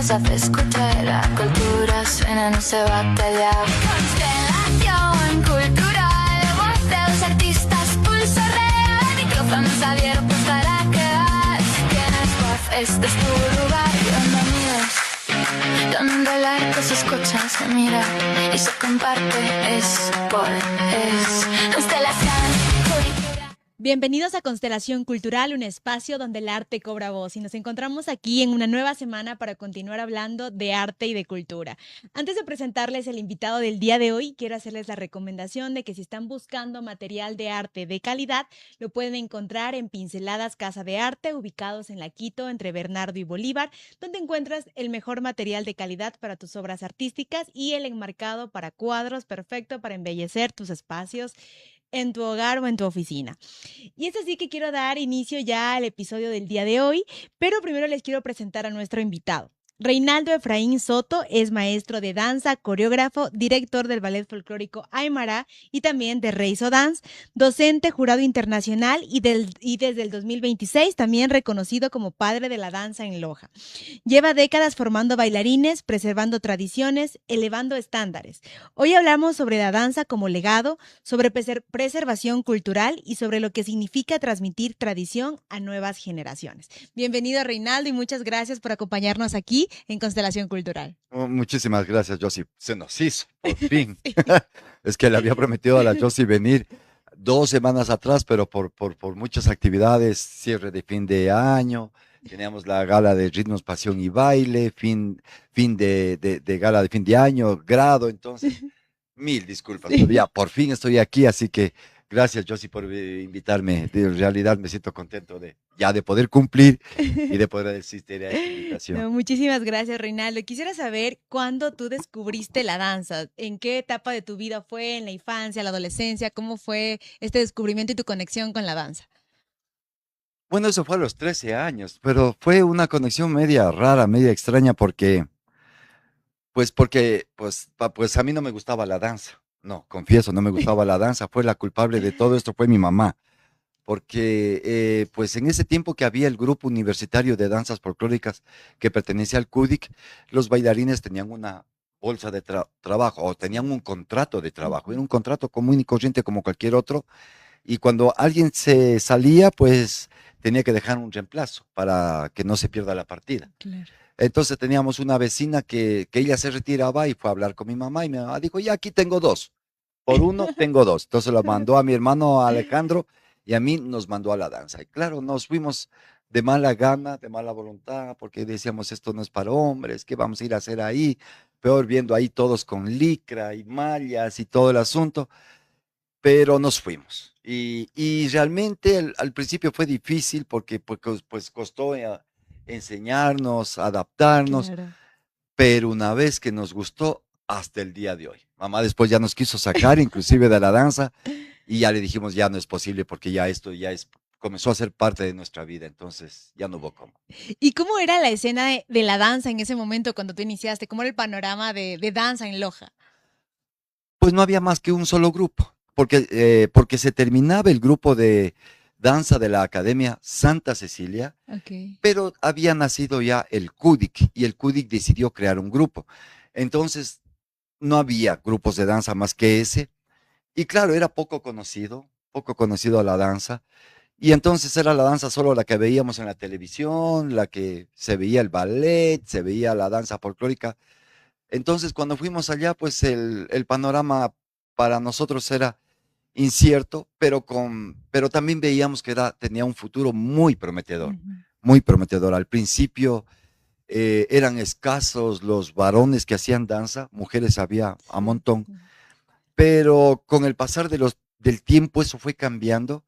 nos hace escuchar. La cultura suena, no se va a callar. Constelación cultural, voz de los artistas, pulso real, micrófonos abiertos para quedar. Tienes voz, este es tu lugar. Bienvenidos, donde el arte se escucha, se mira y se comparte. Es Constelación Cultural. Bienvenidos a Constelación Cultural, un espacio donde el arte cobra voz, y nos encontramos aquí en una nueva semana para continuar hablando de arte y de cultura. Antes de presentarles el invitado del día de hoy, quiero hacerles la recomendación de que si están buscando material de arte de calidad, lo pueden encontrar en Pinceladas Casa de Arte, ubicados en La Quito, entre Bernardo y Bolívar, donde encuentras el mejor material de calidad para tus obras artísticas y el enmarcado para cuadros, perfecto para embellecer tus espacios en tu hogar o en tu oficina. Y es así que quiero dar inicio ya al episodio del día de hoy, pero primero les quiero presentar a nuestro invitado. Reinaldo Efraín Soto es maestro de danza, coreógrafo, director del Ballet Folclórico Aymara y también de Reizo Dance, docente, jurado internacional y desde el 2026 también reconocido como padre de la danza en Loja. Lleva décadas formando bailarines, preservando tradiciones, elevando estándares. Hoy hablamos sobre la danza como legado, sobre preservación cultural y sobre lo que significa transmitir tradición a nuevas generaciones. Bienvenido, Reinaldo, y muchas gracias por acompañarnos aquí en Constelación Cultural. Muchísimas gracias, Josie. Se nos hizo, por fin. Sí. Es que le había prometido a la Josie venir 2 semanas atrás, pero por muchas actividades, cierre de fin de año, teníamos la gala de ritmos, pasión y baile, fin de gala de fin de año, grado, entonces, mil disculpas. Sí. Pero ya, por fin estoy aquí, así que gracias, Josie, por invitarme. De realidad me siento contento de poder cumplir y de poder asistir a esta invitación. No, muchísimas gracias, Reinaldo. Quisiera saber cuándo tú descubriste la danza, en qué etapa de tu vida fue, en la infancia, la adolescencia, cómo fue este descubrimiento y tu conexión con la danza. Bueno, eso fue a los 13 años, pero fue una conexión media rara, media extraña, porque a mí no me gustaba la danza. No, confieso, no me gustaba la danza. Fue la culpable de todo esto, fue mi mamá. Porque pues en ese tiempo que había el grupo universitario de danzas folclóricas que pertenecía al CUDIC, los bailarines tenían una bolsa de trabajo o tenían un contrato de trabajo. Era un contrato común y corriente como cualquier otro. Y cuando alguien se salía, pues tenía que dejar un reemplazo para que no se pierda la partida. Claro. Entonces teníamos una vecina que ella se retiraba y fue a hablar con mi mamá y mi mamá dijo, ya aquí tengo 2. Por uno tengo 2. Entonces lo mandó a mi hermano Alejandro y a mí nos mandó a la danza. Y claro, nos fuimos de mala gana, de mala voluntad, porque decíamos, esto no es para hombres, ¿qué vamos a ir a hacer ahí? Peor viendo ahí todos con licra y mallas y todo el asunto, pero nos fuimos. Y realmente al principio fue difícil porque pues costó enseñarnos, adaptarnos, Claro. pero una vez que nos gustó, hasta el día de hoy. Mamá después ya nos quiso sacar inclusive de la danza y ya le dijimos, ya no es posible porque ya esto comenzó a ser parte de nuestra vida, entonces ya no hubo cómo. ¿Y cómo era la escena de la danza en ese momento cuando tú iniciaste? ¿Cómo era el panorama de danza en Loja? Pues no había más que un solo grupo, porque se terminaba el grupo de danza de la Academia Santa Cecilia, Okay. pero había nacido ya el CUDIC y el CUDIC decidió crear un grupo. Entonces no había grupos de danza más que ese. Y claro, era poco conocido a la danza. Y entonces era la danza solo la que veíamos en la televisión, la que se veía el ballet, se veía la danza folclórica. Entonces cuando fuimos allá, pues el panorama para nosotros era incierto, pero también veíamos que tenía un futuro muy prometedor, Ujú. muy prometedor. Al principio eran escasos los varones que hacían danza, mujeres había a montón, pero con el pasar del tiempo eso fue cambiando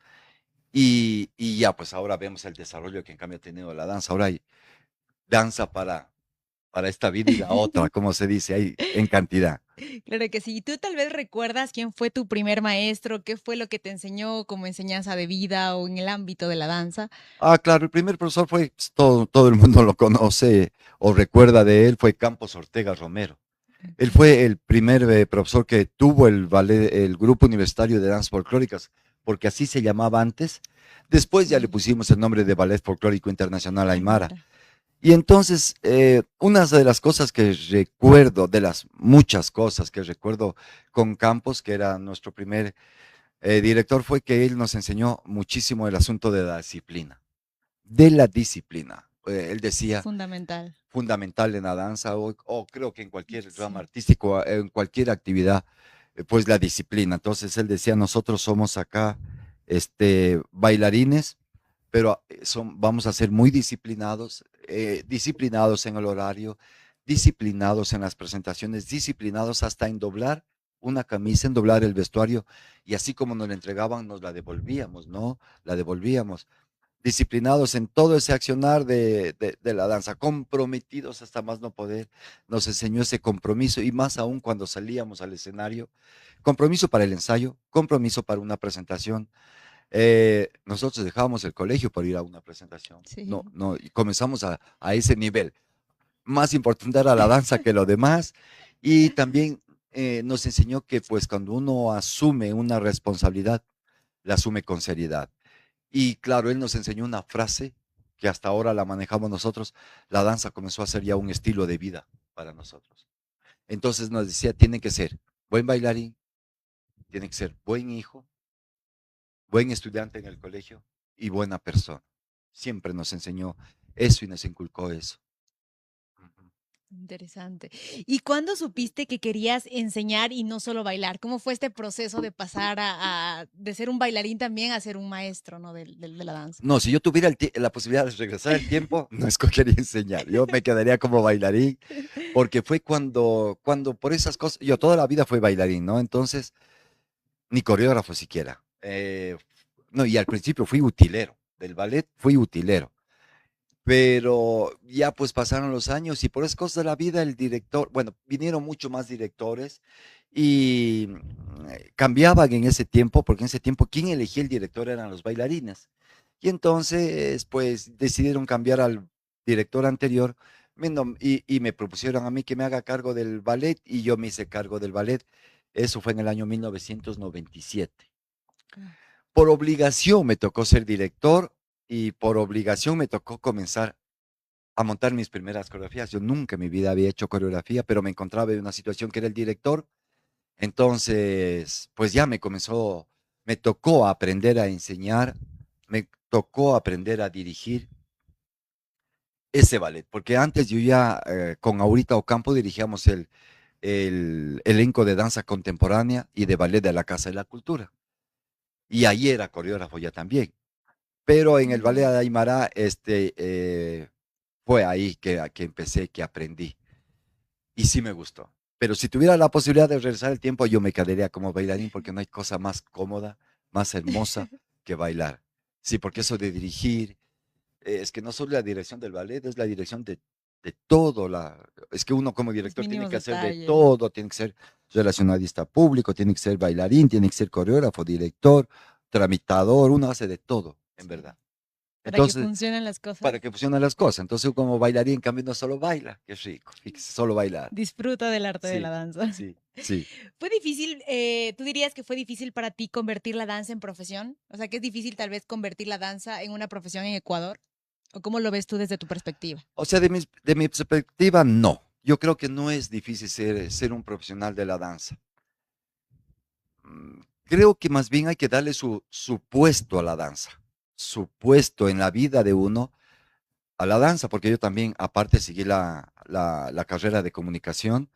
y ya pues ahora vemos el desarrollo que en cambio ha tenido la danza. Ahora hay danza para esta vida y la otra, como se dice ahí, en cantidad. Claro que sí. ¿Y tú tal vez recuerdas quién fue tu primer maestro? ¿Qué fue lo que te enseñó como enseñanza de vida o en el ámbito de la danza? Claro, el primer profesor fue, pues, todo el mundo lo conoce o recuerda de él, fue Campos Ortega Romero. Él fue el primer profesor que tuvo el grupo universitario de danzas folclóricas, porque así se llamaba antes. Después ya le pusimos el nombre de Ballet Folclórico Internacional Aymara. Y entonces, una de las cosas que recuerdo, de las muchas cosas que recuerdo con Campos, que era nuestro primer director, fue que él nos enseñó muchísimo el asunto de la disciplina, de la disciplina. Él decía, Fundamental. fundamental en la danza o creo que en cualquier rama Sí. artístico, en cualquier actividad, pues la disciplina. Entonces él decía, nosotros somos acá bailarines, pero vamos a ser muy disciplinados, disciplinados en el horario, disciplinados en las presentaciones, disciplinados hasta en doblar una camisa, en doblar el vestuario, y así como nos la entregaban, nos la devolvíamos, ¿no? La devolvíamos disciplinados en todo ese accionar de la danza, comprometidos hasta más no poder, nos enseñó ese compromiso y más aún cuando salíamos al escenario, compromiso para el ensayo, compromiso para una presentación. Nosotros dejábamos el colegio por ir a una presentación, Sí. no, no, y comenzamos a ese nivel. Más importante era la danza que lo demás y también nos enseñó que pues cuando uno asume una responsabilidad, la asume con seriedad. Y claro, él nos enseñó una frase que hasta ahora la manejamos nosotros. La danza comenzó a ser ya un estilo de vida para nosotros. Entonces nos decía, tiene que ser buen bailarín, tiene que ser buen hijo, buen estudiante en el colegio y buena persona. Siempre nos enseñó eso y nos inculcó eso. Ujú. Interesante. ¿Y cuándo supiste que querías enseñar y no solo bailar? ¿Cómo fue este proceso de pasar de ser un bailarín también a ser un maestro, ¿no? De la danza. No, si yo tuviera la posibilidad de regresar el tiempo, no escogería enseñar. Yo me quedaría como bailarín, porque fue cuando por esas cosas, yo toda la vida fui bailarín, ¿no? Entonces, ni coreógrafo siquiera. No, y al principio fui utilero, del ballet fui utilero, pero ya pues pasaron los años y por esas cosas de la vida el director, bueno, vinieron mucho más directores y cambiaban en ese tiempo, porque en ese tiempo quien elegía el director eran los bailarines. Y entonces pues decidieron cambiar al director anterior y me propusieron a mí que me haga cargo del ballet y yo me hice cargo del ballet. Eso fue en el año 1997. Ah, Por obligación me tocó ser director y por obligación me tocó comenzar a montar mis primeras coreografías. Yo nunca en mi vida había hecho coreografía, pero me encontraba en una situación que era el director. Entonces, pues ya me tocó aprender a enseñar, me tocó aprender a dirigir ese ballet, porque antes yo ya con Aurita Ocampo dirigíamos el elenco de danza contemporánea y de ballet de la Casa de la Cultura. Y ahí era coreógrafo ya también. Pero en el ballet mm, de Aymara, fue ahí que empecé, que aprendí. Y sí me gustó. Pero si tuviera la posibilidad de regresar el tiempo, yo me quedaría como bailarín porque no hay cosa más cómoda, más hermosa que bailar. Sí, porque eso de dirigir, es que no solo la dirección del ballet, es la dirección de todo. Es que uno como los director tiene mínimos que hacer de detalles. todo, tiene que ser relacionadista público, tiene que ser bailarín, tiene que ser coreógrafo, director, tramitador, uno hace de todo, en Sí. verdad. Para que Entonces, funcionen las para cosas. que funcionen las cosas. Entonces, como bailarín, en cambio, no solo baila, qué rico, fíjese, solo bailar. Disfruta del arte de la Sí, danza. sí, sí. ¿Fue difícil, tú dirías que fue difícil para ti convertir la danza en profesión? O sea, que es difícil tal vez convertir la danza en una profesión en Ecuador. ¿O cómo lo ves tú desde tu perspectiva? O sea, de mi perspectiva, no. Yo creo que no es difícil ser un profesional de la danza. Creo que más bien hay que darle su puesto a la danza, su puesto en la vida de uno a la danza, porque yo también, aparte, seguí la carrera de comunicación,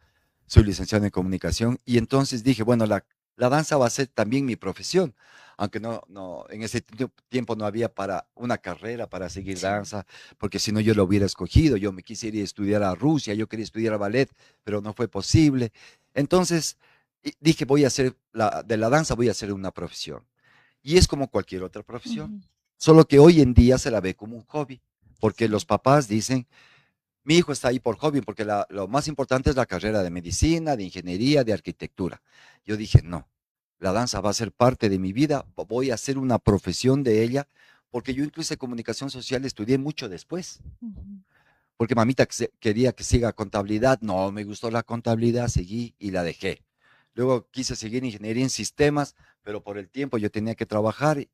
soy licenciado en comunicación, y entonces dije, bueno, la danza va a ser también mi profesión, aunque no, en ese tiempo no había para una carrera para seguir Sí. danza, porque si no yo lo hubiera escogido, yo me quise ir a estudiar a Rusia, yo quería estudiar ballet, pero no fue posible. Entonces dije, de la danza voy a hacer una profesión. Y es como cualquier otra profesión, Ujú. solo que hoy en día se la ve como un hobby, porque los Sí. papás dicen, mi hijo está ahí por hobby, porque lo más importante es la carrera de medicina, de ingeniería, de arquitectura. Yo dije, no, la danza va a ser parte de mi vida, voy a hacer una profesión de ella, porque yo incluso comunicación social estudié mucho después, Ujú. porque mamita quería que siga contabilidad, no me gustó la contabilidad, seguí y la dejé. Luego quise seguir ingeniería en sistemas, pero por el tiempo yo tenía que trabajar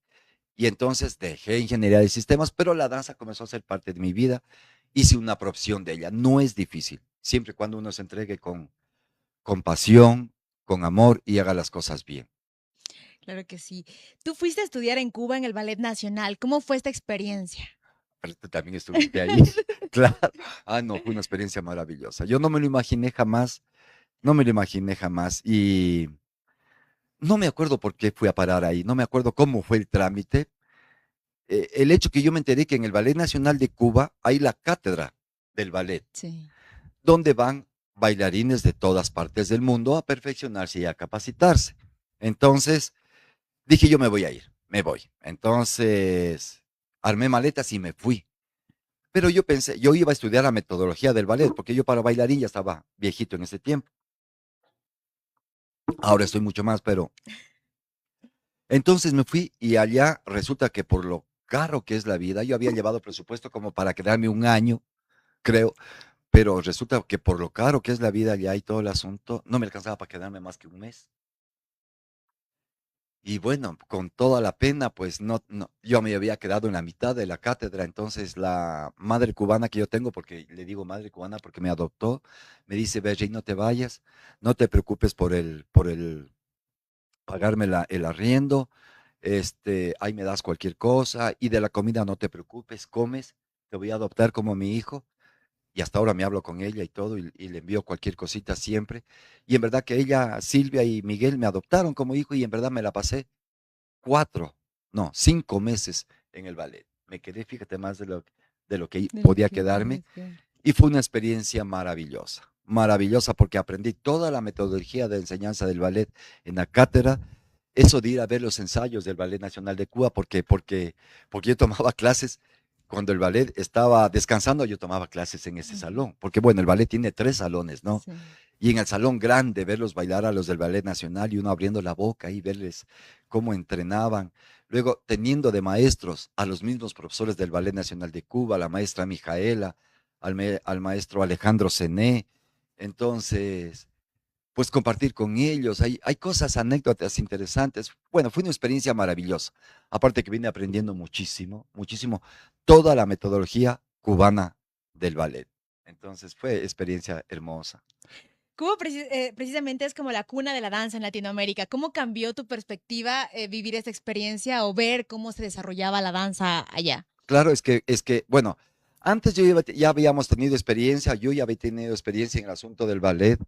y entonces dejé ingeniería de sistemas, pero la danza comenzó a ser parte de mi vida hice una profesión de ella. No es difícil, siempre y cuando uno se entregue con pasión, con amor y haga las cosas bien. Claro que sí. Tú fuiste a estudiar en Cuba en el Ballet Nacional. ¿Cómo fue esta experiencia? Pero tú también estuviste ahí, claro. Ah, no, fue una experiencia maravillosa. Yo no me lo imaginé jamás, no me lo imaginé jamás. Y no me acuerdo por qué fui a parar ahí, no me acuerdo cómo fue el trámite. El hecho que yo me enteré que en el Ballet Nacional de Cuba hay la cátedra del ballet, Sí. donde van bailarines de todas partes del mundo a perfeccionarse y a capacitarse. Entonces, dije yo me voy a ir, me voy. Entonces, armé maletas y me fui. Pero yo pensé, yo iba a estudiar la metodología del ballet, porque yo para bailarín ya estaba viejito en ese tiempo. Ahora estoy mucho más, pero entonces me fui y allá resulta que por lo caro que es la vida, yo había llevado presupuesto como para quedarme un año, creo, pero resulta que por lo caro que es la vida allá y todo el asunto, no me alcanzaba para quedarme más que un mes. Y bueno, con toda la pena, pues no, yo me había quedado en la mitad de la cátedra, entonces la madre cubana que yo tengo, porque le digo madre cubana porque me adoptó, me dice, Berry, no te vayas, no te preocupes por el pagarme el arriendo, ahí me das cualquier cosa, y de la comida no te preocupes, comes, te voy a adoptar como mi hijo, y hasta ahora me hablo con ella y todo, y le envío cualquier cosita siempre, y en verdad que ella, Silvia y Miguel me adoptaron como hijo, y en verdad me la pasé 4, no, 5 meses en el ballet. Me quedé, fíjate, más de lo que De lo podía que quedarme, podías ver. y fue una experiencia maravillosa, maravillosa porque aprendí toda la metodología de enseñanza del ballet en la cátedra, eso de ir a ver los ensayos del Ballet Nacional de Cuba, porque yo tomaba clases cuando el ballet estaba descansando, yo tomaba clases en ese Ujú. salón, porque bueno, el ballet tiene 3 salones, ¿no? Sí. Y en el salón grande, verlos bailar a los del Ballet Nacional y uno abriendo la boca y verles cómo entrenaban. Luego, teniendo de maestros a los mismos profesores del Ballet Nacional de Cuba, la maestra Mijaela, al maestro Alejandro Cené. Entonces, pues compartir con ellos. Hay cosas, anécdotas interesantes. Bueno, fue una experiencia maravillosa. Aparte que vine aprendiendo muchísimo, muchísimo, toda la metodología cubana del ballet. Entonces, fue experiencia hermosa. Cuba precisamente es como la cuna de la danza en Latinoamérica. ¿Cómo cambió tu perspectiva vivir esta experiencia o ver cómo se desarrollaba la danza allá? Claro, bueno, antes ya habíamos tenido experiencia, yo ya había tenido experiencia en el asunto del ballet.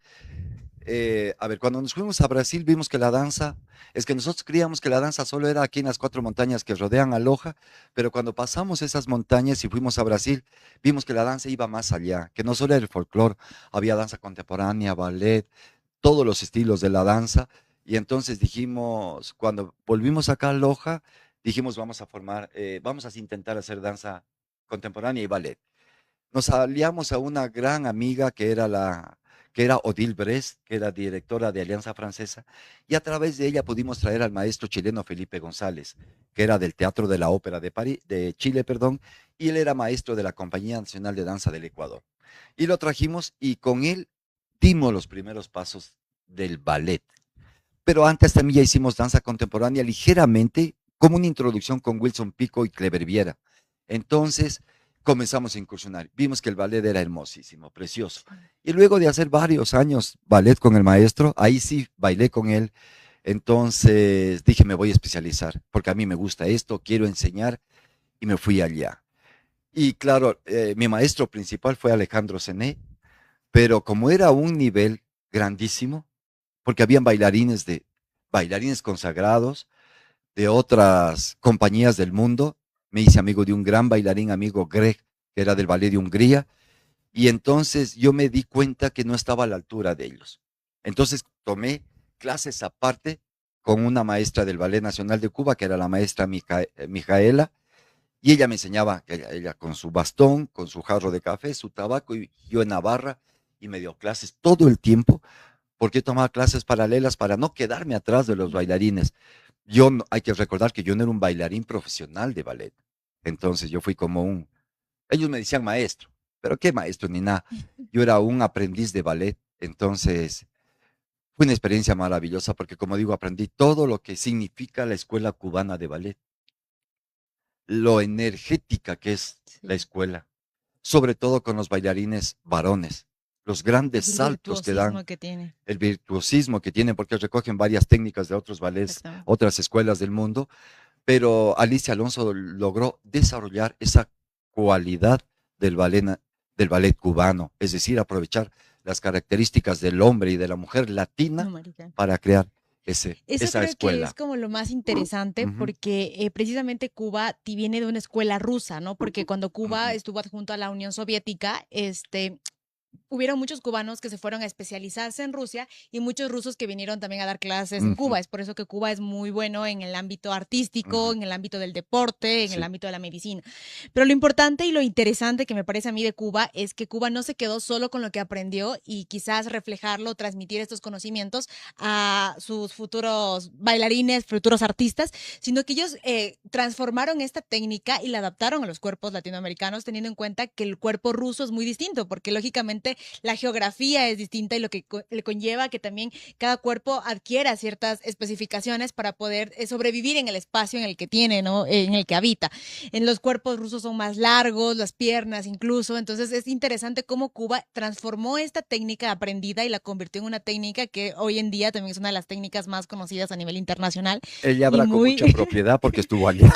A ver, cuando nos fuimos a Brasil vimos que la danza, es que nosotros creíamos que la danza solo era aquí en las 4 montañas que rodean a Loja, pero cuando pasamos esas montañas y fuimos a Brasil, vimos que la danza iba más allá, que no solo era el folclore, había danza contemporánea, ballet, todos los estilos de la danza. Y entonces dijimos, cuando volvimos acá a Loja, dijimos, vamos a intentar hacer danza contemporánea y ballet. Nos aliamos a una gran amiga que era Odile Brest, que era directora de Alianza Francesa, y a través de ella pudimos traer al maestro chileno Felipe González, que era del Teatro de la Ópera de París, de Chile, perdón, y él era maestro de la Compañía Nacional de Danza del Ecuador. Y lo trajimos y con él dimos los primeros pasos del ballet. Pero antes también ya hicimos danza contemporánea ligeramente, como una introducción con Wilson Pico y Clever Viera. Entonces comenzamos a incursionar. Vimos que el ballet era hermosísimo, precioso. Sí. Y luego de hacer varios años ballet con el maestro, ahí sí bailé con él. Entonces dije, me voy a especializar, porque a mí me gusta esto, quiero enseñar, y me fui allá. Y claro, mi maestro principal fue Alejandro Cené, pero como era un nivel grandísimo, porque habían bailarines consagrados de otras compañías del mundo. Me hice amigo de un gran bailarín, amigo Greg, que era del ballet de Hungría, y entonces yo me di cuenta que no estaba a la altura de ellos. Entonces tomé clases aparte con una maestra del Ballet Nacional de Cuba, que era la maestra Mijaela, y ella me enseñaba, ella con su bastón, con su jarro de café, su tabaco, y yo en Navarra, y me dio clases todo el tiempo porque tomaba clases paralelas para no quedarme atrás de los bailarines. Hay que recordar que yo no era un bailarín profesional de ballet. Entonces yo fui ellos me decían maestro, pero qué maestro ni nada. Yo era un aprendiz de ballet. Entonces fue una experiencia maravillosa porque, como digo, aprendí todo lo que significa la escuela cubana de ballet, lo energética que es la Sí. escuela, sobre todo con los bailarines varones, los grandes El saltos que dan, virtuosismo que tiene. el virtuosismo que tienen, porque recogen varias técnicas de otros ballets, Exactamente. otras escuelas del mundo, pero Alicia Alonso logró desarrollar esa cualidad del ballet, del ballet cubano, es decir, aprovechar las características del hombre y de la mujer latina No, marica. para crear Eso esa creo que es escuela. como lo más interesante Ujú, porque precisamente Cuba viene de una escuela rusa, ¿no? Porque cuando Cuba ujú, estuvo adjunto a la Unión Soviética, hubieron muchos cubanos que se fueron a especializarse en Rusia y muchos rusos que vinieron también a dar clases en ujú, Cuba. Es por eso que Cuba es muy bueno en el ámbito artístico, ujú. en el ámbito del deporte, en el Sí, ámbito de la medicina. Pero lo importante y lo interesante que me parece a mí de Cuba es que Cuba no se quedó solo con lo que aprendió y quizás reflejarlo, transmitir estos conocimientos a sus futuros bailarines, futuros artistas, sino que ellos transformaron esta técnica y la adaptaron a los cuerpos latinoamericanos, teniendo en cuenta que el cuerpo ruso es muy distinto, porque lógicamente la geografía es distinta y lo que le conlleva que también cada cuerpo adquiera ciertas especificaciones para poder sobrevivir en el espacio en el que tiene, ¿no? En el que habita. En los cuerpos rusos son más largos, las piernas incluso, entonces es interesante cómo Cuba transformó esta técnica aprendida y la convirtió en una técnica que hoy en día también es una de las técnicas más conocidas a nivel internacional ella y habrá con muy, mucha propiedad porque estuvo allá.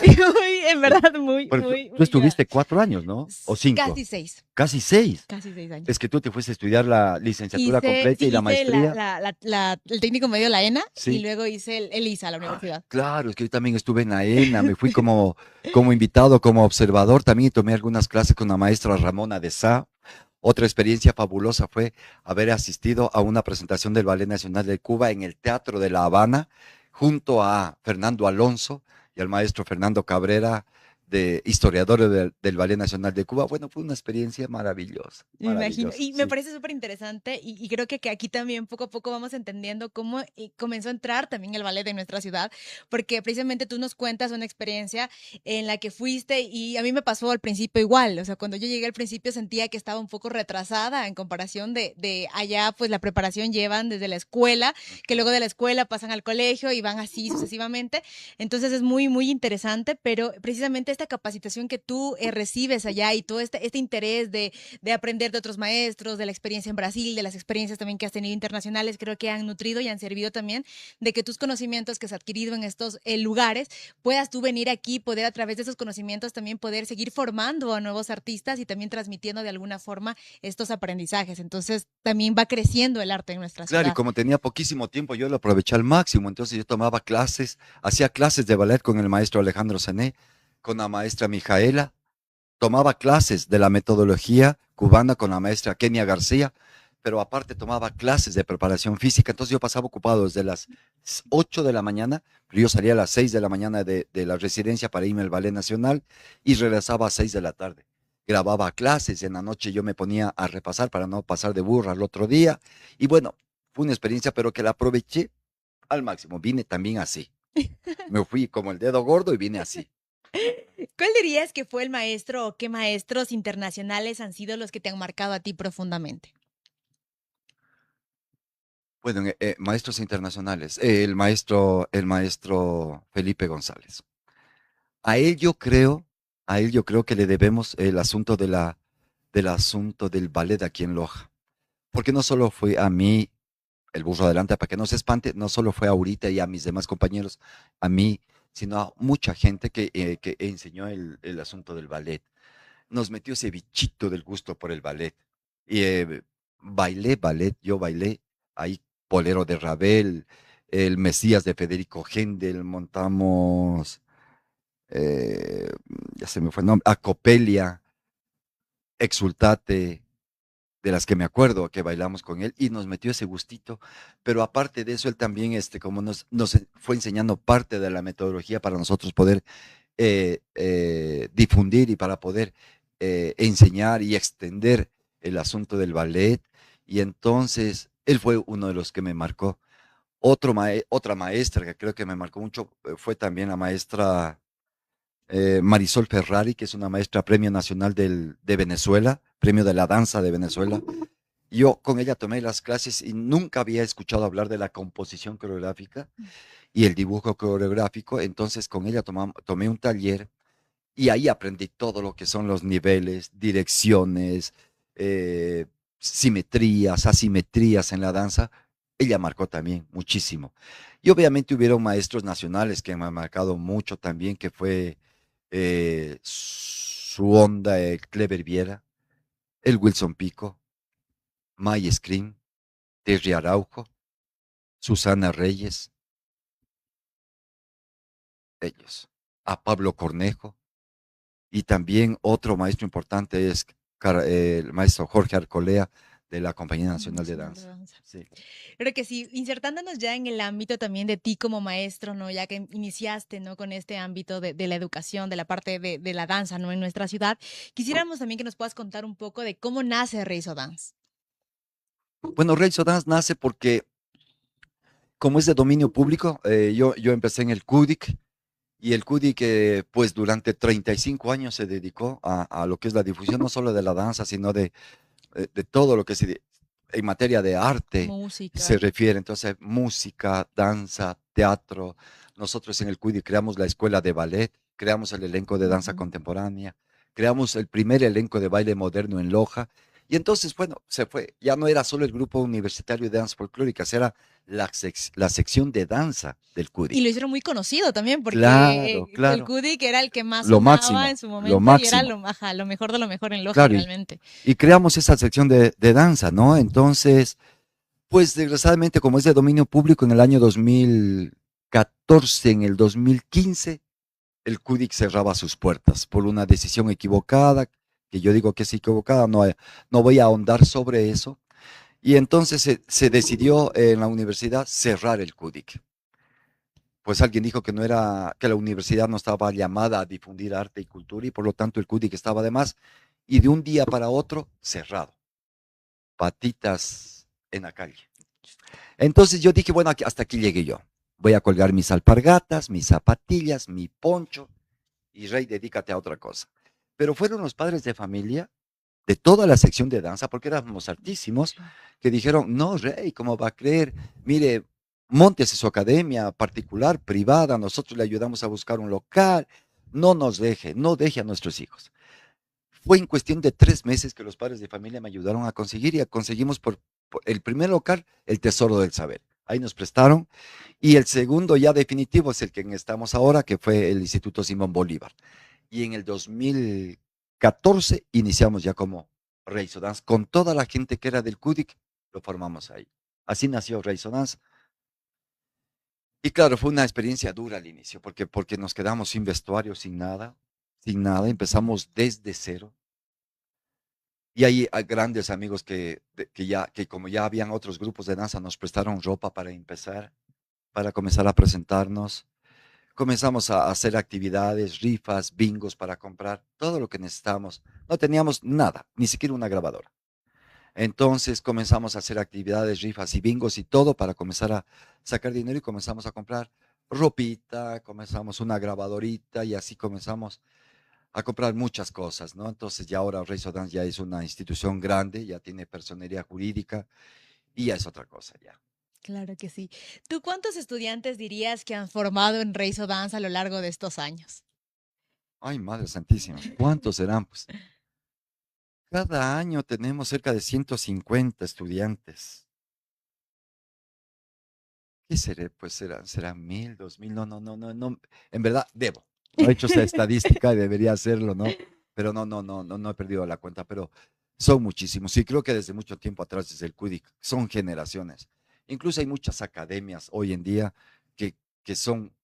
en verdad, muy, Pero muy, tú muy estuviste 4 años, ¿no? ¿O 5? casi seis, Casi 6. casi 6 años. Es que tú te fuiste a estudiar la licenciatura Hice, completa sí, y la hice maestría. el técnico medio la ENA y Sí. luego hice el ISA, la Ah, universidad. claro, es que yo también estuve en la ENA, me fui como invitado, como observador, también tomé algunas clases con la maestra Ramona de Sá. Otra experiencia fabulosa fue haber asistido a una presentación del Ballet Nacional de Cuba en el Teatro de La Habana, junto a Fernando Alonso y al maestro Fernando Cabrera, de historiador del Ballet Nacional de Cuba. Bueno, fue una experiencia maravillosa, Me imagino. maravillosa, Y me sí. parece súper interesante y creo que aquí también poco a poco vamos entendiendo cómo comenzó a entrar también el ballet en nuestra ciudad, porque precisamente tú nos cuentas una experiencia en la que fuiste y a mí me pasó al principio igual, o sea, cuando yo llegué al principio sentía que estaba un poco retrasada en comparación de allá, pues la preparación llevan desde la escuela, que luego de la escuela pasan al colegio y van así sucesivamente. Entonces es muy, muy interesante, pero precisamente esta capacitación que tú recibes allá y todo este interés de aprender de otros maestros, de la experiencia en Brasil, de las experiencias también que has tenido internacionales, creo que han nutrido y han servido también de que tus conocimientos que has adquirido en estos lugares, puedas tú venir aquí, poder a través de esos conocimientos también poder seguir formando a nuevos artistas y también transmitiendo de alguna forma estos aprendizajes. Entonces también va creciendo el arte en nuestra Claro, y ciudad. como tenía poquísimo tiempo, yo lo aproveché al máximo. Entonces yo tomaba clases, hacía clases de ballet con el maestro Alejandro Sané, con la maestra Mijaela, tomaba clases de la metodología cubana con la maestra Kenia García, pero aparte tomaba clases de preparación física. Entonces yo pasaba ocupado desde las 8 de la mañana, pero yo salía a las 6 de la mañana de la residencia para irme al Ballet Nacional y regresaba a 6 de la tarde. Grababa clases, en la noche yo me ponía a repasar para no pasar de burra al otro día. Y bueno, fue una experiencia, pero que la aproveché al máximo. Vine también así. Me fui como el dedo gordo y vine así. ¿Cuál dirías que fue el maestro o qué maestros internacionales han sido los que te han marcado a ti profundamente? Bueno, maestros internacionales, el maestro Felipe González. A él yo creo, a él yo creo que le debemos el asunto del asunto del ballet aquí en Loja. Porque no solo fue a mí, el burro adelante para que no se espante, no solo fue a Aurita y a mis demás compañeros, a mí, sino a mucha gente que enseñó el asunto del ballet. Nos metió ese bichito del gusto por el ballet. Y bailé ballet, yo bailé ahí Bolero de Ravel, el Mesías de Federico Händel, montamos, eh, ya se me fue el nombre, Acopelia, Exultate, de las que me acuerdo que bailamos con él y nos metió ese gustito, pero aparte de eso, él también, como nos fue enseñando parte de la metodología para nosotros poder difundir y para poder enseñar y extender el asunto del ballet. Y entonces, él fue uno de los que me marcó. Otra maestra que creo que me marcó mucho fue también la maestra Marisol Ferrari, que es una maestra Premio Nacional de Venezuela, Premio de la Danza de Venezuela. Yo con ella tomé las clases y nunca había escuchado hablar de la composición coreográfica y el dibujo coreográfico. Entonces con ella tomé un taller Y ahí aprendí todo lo que son los niveles, direcciones, simetrías, asimetrías en la danza. Ella marcó también muchísimo. Y obviamente hubieron maestros nacionales que me han marcado mucho también, que fue su onda, el Clever Viera, el Wilson Pico, May Scream, Terry Araujo, Susana Reyes, ellos, a Pablo Cornejo, y también otro maestro importante es el maestro Jorge Arcolea de la Compañía Nacional de Nacional de Danza. Danza. Sí. Creo que sí, insertándonos ya en el ámbito también de ti como maestro, ¿no? Ya que iniciaste, ¿no? Con este ámbito de la educación, de la parte de la danza, ¿no? En nuestra ciudad, quisiéramos también que nos puedas contar un poco de cómo nace Reizo Dance. Bueno, Rey Dance nace porque, como es de dominio público, yo empecé en el CUDIC, y el CUDIC, pues durante 35 años se dedicó a lo que es la difusión, no solo de la danza, sino de todo lo que en materia de arte se Música. refiere. Entonces, música, danza, teatro. Nosotros en el CUDI creamos la escuela de ballet, creamos el elenco de danza Ujú. contemporánea, creamos el primer elenco de baile moderno en Loja. Y entonces, bueno, se fue. Ya no era solo el grupo universitario de danza folclóricas, era la sección de danza del Y lo CUDIC. hicieron muy conocido también, porque Claro, el claro. CUDI, que era el que más Lo sonaba en máximo, su lo momento, y era máximo. ajá, lo mejor de lo mejor en Loja Claro, realmente. y creamos esa sección de danza, ¿no? Entonces, pues desgraciadamente, como es de dominio público, en el año 2014, en el 2015, el CUDIC cerraba sus puertas por una decisión equivocada, que yo digo que es equivocada, no voy a ahondar sobre eso. Y entonces se decidió en la universidad cerrar el CUDIC. Pues alguien dijo que no era, que la universidad no estaba llamada a difundir arte y cultura, y por lo tanto el CUDIC estaba de más, y de un día para otro cerrado, patitas en la calle. Entonces yo dije, bueno, hasta aquí llegué yo. Voy a colgar mis alpargatas, mis zapatillas, mi poncho, y Rey, dedícate a otra cosa. Pero fueron los padres de familia de toda la sección de danza, porque éramos altísimos, Sí. que dijeron, no, Rey, ¿cómo va a creer? Mire, móntese su academia particular, privada, nosotros le ayudamos a buscar un local, no deje a nuestros hijos. Fue en cuestión de 3 meses que los padres de familia me ayudaron a conseguir, y conseguimos por el primer local, el Tesoro del Saber. Ahí nos prestaron, y el segundo ya definitivo es el que estamos ahora, que fue el Instituto Simón Bolívar. Y en el 2014 iniciamos ya como Reizo Dance, con toda la gente que era del CUDIC, lo formamos ahí. Así nació Reizo Dance. Y claro, fue una experiencia dura al inicio, porque nos quedamos sin vestuario, sin nada, empezamos desde cero. Y hay grandes amigos que como ya habían otros grupos de danza, nos prestaron ropa para empezar, para comenzar a presentarnos. Comenzamos a hacer actividades, rifas, bingos para comprar, todo lo que necesitábamos. No teníamos nada, ni siquiera una grabadora. Entonces comenzamos a hacer actividades, rifas y bingos y todo para comenzar a sacar dinero, y comenzamos a comprar ropita, comenzamos una grabadorita, y así comenzamos a comprar muchas cosas, ¿no? Entonces ya ahora Reizo Dance ya es una institución grande, ya tiene personería jurídica, y ya es otra cosa ya. Claro que sí. ¿Tú cuántos estudiantes dirías que han formado en Reizo Dance a lo largo de estos años? Ay, Madre Santísima, ¿cuántos serán? Pues cada año tenemos cerca de 150 estudiantes. ¿Qué será? Pues serán 1000, 2000, no. En verdad, debo. No he hecho esa estadística y debería hacerlo, ¿no? Pero no he perdido la cuenta, pero son muchísimos. Y creo que desde mucho tiempo atrás, desde el CUDIC, son generaciones. Incluso hay muchas academias hoy en día que, que son,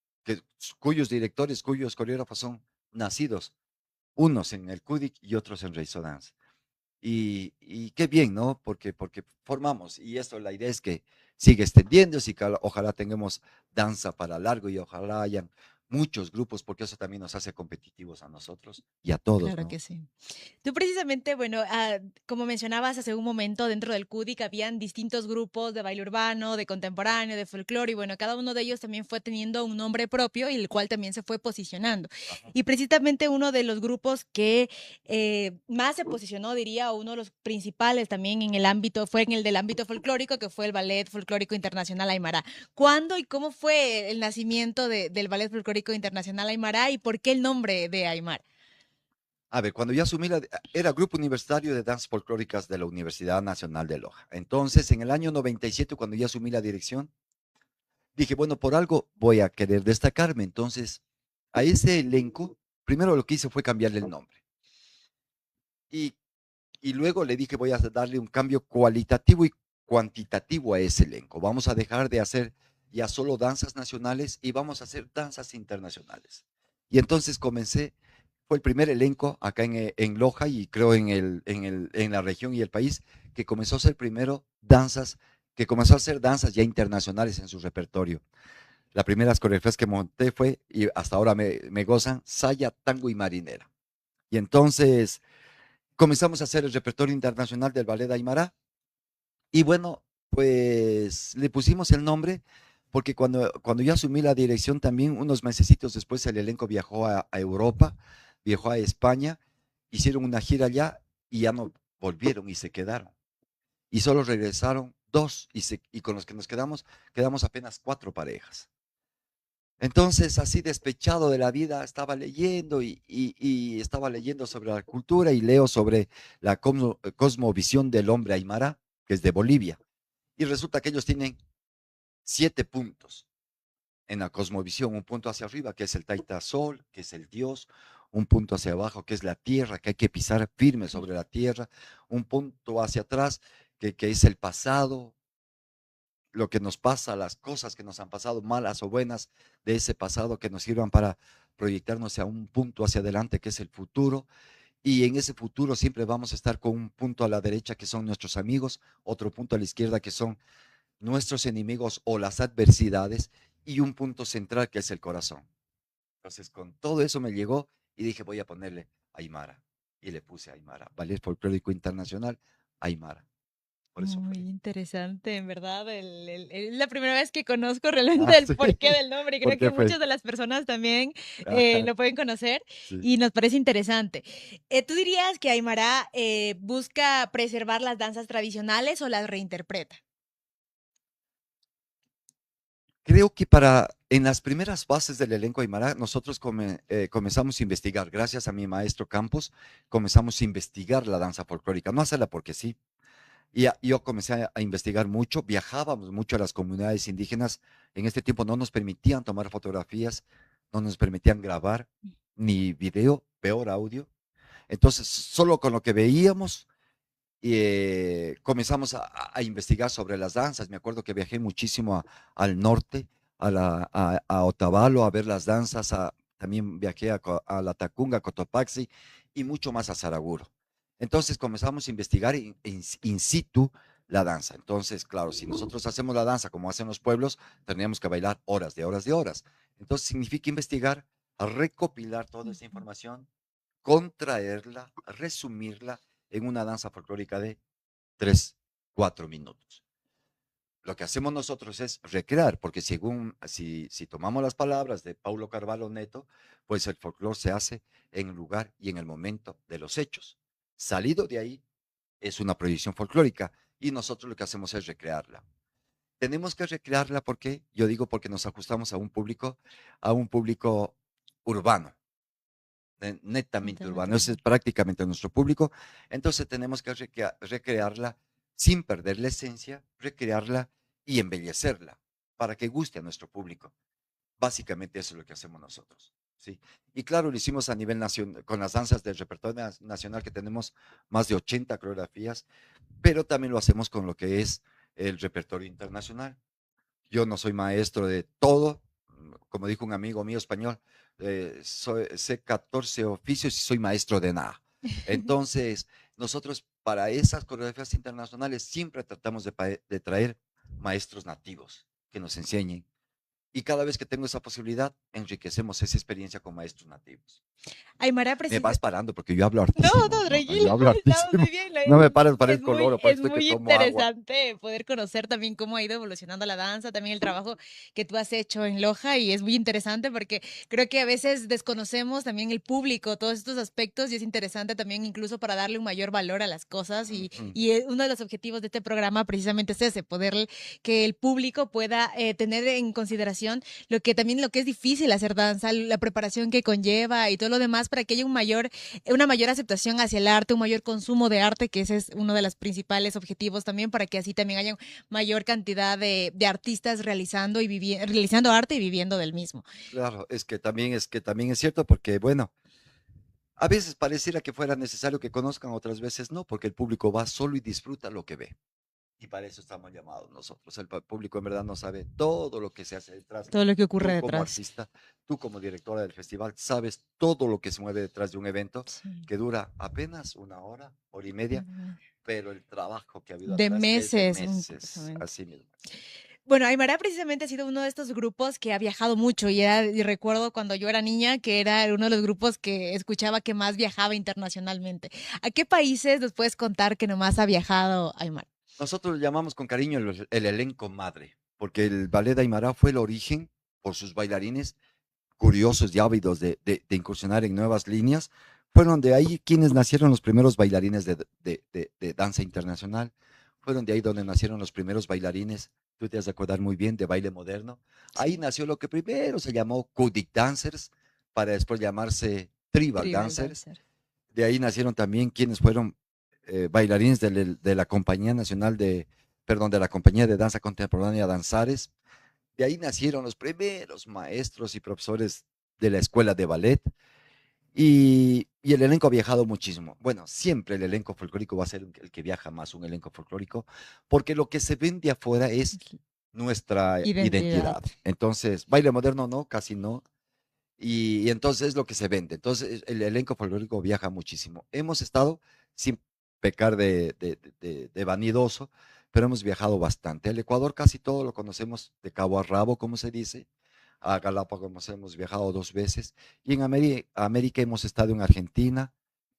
cuyos directores, cuyos coreógrafos son nacidos, unos en el CUDIC y otros en Reizo Dance. Y qué bien, ¿no? Porque formamos, y esto, la idea es que siga extendiéndose, y que ojalá tengamos danza para largo, y ojalá hayan muchos grupos, porque eso también nos hace competitivos a nosotros y a todos, Claro ¿no? que sí. Tú precisamente, bueno, como mencionabas hace un momento, dentro del CUDIC habían distintos grupos de baile urbano, de contemporáneo, de folclore, y bueno, cada uno de ellos también fue teniendo un nombre propio y el cual también se fue posicionando. Ajá. Y precisamente uno de los grupos que más se posicionó, diría, o uno de los principales también en el ámbito, fue en el del ámbito folclórico, que fue el Ballet Folclórico Internacional Aymara. ¿Cuándo y cómo fue el nacimiento del Ballet Folclórico Internacional Aymara y por qué el nombre de Aymara? A ver, cuando yo asumí era Grupo Universitario de Danzas Folclóricas de la Universidad Nacional de Loja. Entonces, en el año 97, cuando yo asumí la dirección, dije, bueno, por algo voy a querer destacarme. Entonces, a ese elenco, primero lo que hice fue cambiarle el nombre. Y, y luego le dije, voy a darle un cambio cualitativo y cuantitativo a ese elenco. Vamos a dejar de hacer ya solo danzas nacionales y vamos a hacer danzas internacionales. Y entonces comencé, fue el primer elenco acá en Loja y creo en la región y el país que comenzó a hacer primero danzas, que comenzó a hacer danzas ya internacionales en su repertorio. Las primeras coreografías que monté fue, y hasta ahora me gozan, Saya, Tango y Marinera. Y entonces comenzamos a hacer el repertorio internacional del Ballet Aymara. Y bueno, pues le pusimos el nombre porque cuando yo asumí la dirección también, unos mesecitos después el elenco viajó a Europa, viajó a España, hicieron una gira allá y ya no volvieron y se quedaron. Y solo regresaron dos y con los que nos quedamos apenas 4 parejas. Entonces, así despechado de la vida, estaba leyendo y estaba leyendo sobre la cultura y leo sobre la cosmovisión del hombre aymara, que es de Bolivia. Y resulta que ellos tienen 7 puntos en la cosmovisión, un punto hacia arriba, que es el Taita Sol, que es el Dios, un punto hacia abajo, que es la tierra, que hay que pisar firme sobre la tierra, un punto hacia atrás, que es el pasado, lo que nos pasa, las cosas que nos han pasado, malas o buenas, de ese pasado que nos sirvan para proyectarnos a un punto hacia adelante, que es el futuro. Y en ese futuro siempre vamos a estar con un punto a la derecha que son nuestros amigos, otro punto a la izquierda que son nuestros enemigos o las adversidades y un punto central que es el corazón. Entonces con todo eso me llegó y dije voy a ponerle Aymara y le puse Aymara, Ballet Folclórico Internacional, Aymara. Por eso Muy fue. interesante, en verdad. Es la primera vez que conozco realmente el Sí, porqué del nombre y ¿por creo que qué fue? muchas de las personas también Ajá, lo pueden conocer sí. y nos parece interesante. ¿Tú dirías que Aymara busca preservar las danzas tradicionales o las reinterpreta? Creo que en las primeras fases del elenco Aymara, nosotros comenzamos a investigar, gracias a mi maestro Campos, comenzamos a investigar la danza folclórica, no hacerla porque sí. Y yo comencé a investigar mucho, viajábamos mucho a las comunidades indígenas. En este tiempo no nos permitían tomar fotografías, no nos permitían grabar ni video, peor audio. Entonces, solo con lo que veíamos comenzamos a investigar sobre las danzas. Me acuerdo que viajé muchísimo al norte, a Otavalo, a ver las danzas. También viajé a La Tacunga, a Cotopaxi y mucho más a Saraguro. Entonces comenzamos a investigar in situ la danza. Entonces, claro, si nosotros hacemos la danza como hacen los pueblos, tendríamos que bailar horas de horas de horas. Entonces significa investigar, recopilar toda esa información, contraerla, resumirla en una danza folclórica de 3, 4 minutos. Lo que hacemos nosotros es recrear, porque si tomamos las palabras de Paulo Carvalho Neto, pues el folclore se hace en el lugar y en el momento de los hechos. Salido de ahí es una proyección folclórica y nosotros lo que hacemos es recrearla. Tenemos que recrearla porque, yo digo, porque nos ajustamos a un público urbano, netamente urbano, ese es prácticamente nuestro público, entonces tenemos que recrearla sin perder la esencia, recrearla y embellecerla para que guste a nuestro público. Básicamente eso es lo que hacemos nosotros. ¿Sí? Y claro, lo hicimos a nivel nacional, con las danzas del repertorio nacional que tenemos más de 80 coreografías, pero también lo hacemos con lo que es el repertorio internacional. Yo no soy maestro de todo, como dijo un amigo mío español, sé 14 oficios y soy maestro de nada. Entonces, nosotros para esas coreografías internacionales siempre tratamos de traer maestros nativos que nos enseñen. Y cada vez que tengo esa posibilidad, enriquecemos esa experiencia con maestros nativos. Aymara Me precisa. vas parando porque yo hablo No, hartísimo, no, ¿no? tranquilo, Yo hablo estamos hartísimo. muy bien. No me pares, parezco loro, Es parezco que muy tomo agua. interesante poder conocer también cómo ha ido evolucionando la danza, también el trabajo que tú has hecho en Loja y es muy interesante porque creo que a veces desconocemos también el público, todos estos aspectos y es interesante también incluso para darle un mayor valor a las cosas Ujú. y uno de los objetivos de este programa precisamente es ese, poder que el público pueda tener en consideración lo que es difícil difícil hacer danza, la preparación que conlleva y todo lo demás para que haya una mayor aceptación hacia el arte, un mayor consumo de arte, que ese es uno de los principales objetivos también, para que así también haya mayor cantidad de artistas realizando realizando arte y viviendo del mismo. Claro, es que también es cierto porque, bueno, a veces pareciera que fuera necesario que conozcan, otras veces no, porque el público va solo y disfruta lo que ve. Y para eso estamos llamados nosotros. El público en verdad no sabe todo lo que se hace detrás. Todo lo que ocurre Tú como detrás. artista, tú como directora del festival, sabes todo lo que se mueve detrás de un evento Sí. que dura apenas una hora, hora y media, pero el trabajo que ha habido De atrás es de meses, meses, justamente. así mismo. Bueno, Aymara precisamente ha sido uno de estos grupos que ha viajado mucho y recuerdo cuando yo era niña que era uno de los grupos que escuchaba que más viajaba internacionalmente. ¿A qué países nos puedes contar que nomás ha viajado Aymara? Nosotros le llamamos con cariño el elenco madre, porque el ballet de Aymara fue el origen por sus bailarines curiosos y ávidos de incursionar en nuevas líneas. Fueron de ahí quienes nacieron los primeros bailarines de danza internacional. Fueron de ahí donde nacieron los primeros bailarines, tú te has de acordar muy bien, de baile moderno. Ahí Sí, nació lo que primero se llamó Kudik Dancers, para después llamarse Tribal Tribal Dancers. Dancer. De ahí nacieron también quienes fueron bailarines de la Compañía Nacional perdón, de la Compañía de Danza Contemporánea Danzares. De ahí nacieron los primeros maestros y profesores de la escuela de ballet. Y el elenco ha viajado muchísimo. Bueno, siempre el elenco folclórico va a ser el que viaja más, un elenco folclórico, porque lo que se vende afuera es nuestra Identidad. identidad. Entonces, baile moderno no, casi no. Y entonces es lo que se vende. Entonces, el elenco folclórico viaja muchísimo. Hemos estado, sin pecar de vanidoso, pero hemos viajado bastante. El Ecuador casi todo lo conocemos de cabo a rabo, como se dice. A Galápagos hemos viajado 2 veces. Y en América hemos estado en Argentina,